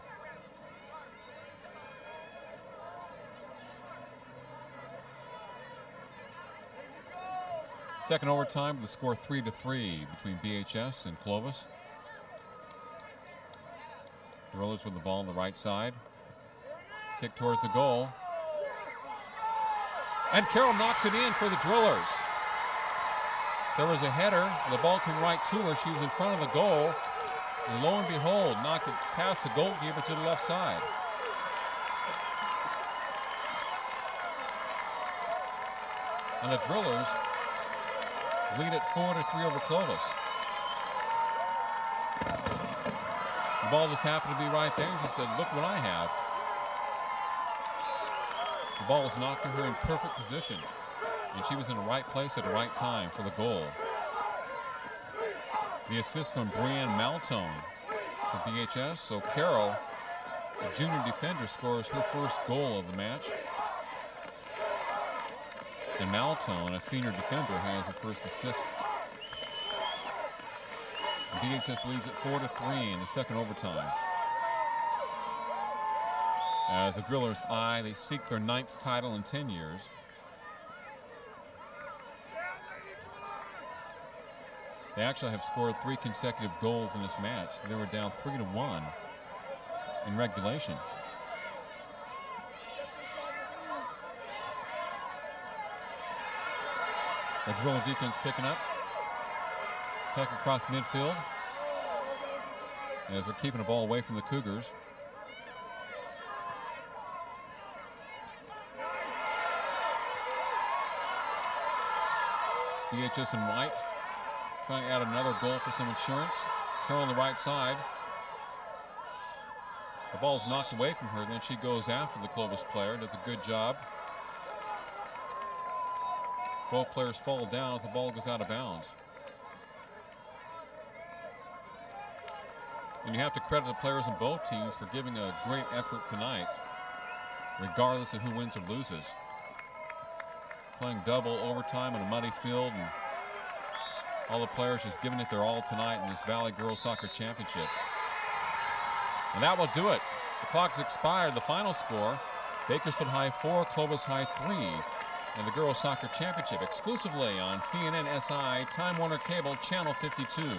Second overtime with the score 3-3 between BHS and Clovis. Drillers with the ball on the right side. Kick towards the goal. And Carroll knocks it in for the Drillers. There was a header. The ball came right to her. She was in front of the goal. And lo and behold, knocked it past the goalkeeper to the left side. And the Drillers lead it 4-3 over Clovis. The ball just happened to be right there, and she said, "Look what I have." The ball was knocked to her in perfect position, and she was in the right place at the right time for the goal. The assist from Brianne Maltone for BHS. So Carroll, a junior defender, scores her first goal of the match. And Maltone, a senior defender, has her first assist. BHS leads it 4-3 in the second overtime. As the Drillers they seek their 9th title in 10 years. They actually have scored 3 consecutive goals in this match. They were down 3-1 in regulation. The Driller defense picking up. Peck across midfield. As they're keeping the ball away from the Cougars. BHS and White trying to add another goal for some insurance. Carroll on the right side. The ball's knocked away from her, then she goes after the Clovis player, does a good job. Both players fall down as the ball goes out of bounds. And you have to credit the players on both teams for giving a great effort tonight, regardless of who wins or loses. Playing double overtime on a muddy field, and all the players just giving it their all tonight in this Valley Girls Soccer Championship. And that will do it. The clock's expired. The final score, Bakersfield High 4, Clovis High 3, in the Girls Soccer Championship, exclusively on CNN SI, Time Warner Cable, Channel 52.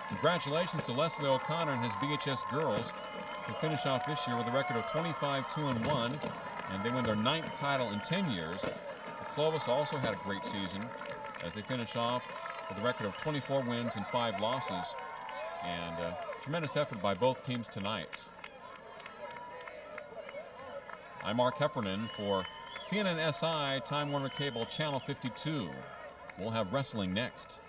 Congratulations to Leslie O'Connor and his BHS girls, who finish off this year with a record of 25-2-1, and they win their 9th title in 10 years. Clovis also had a great season as they finish off with a record of 24 wins and 5 losses, and tremendous effort by both teams tonight. I'm Mark Heffernan for CNN SI, Time Warner Cable, Channel 52. We'll have wrestling next.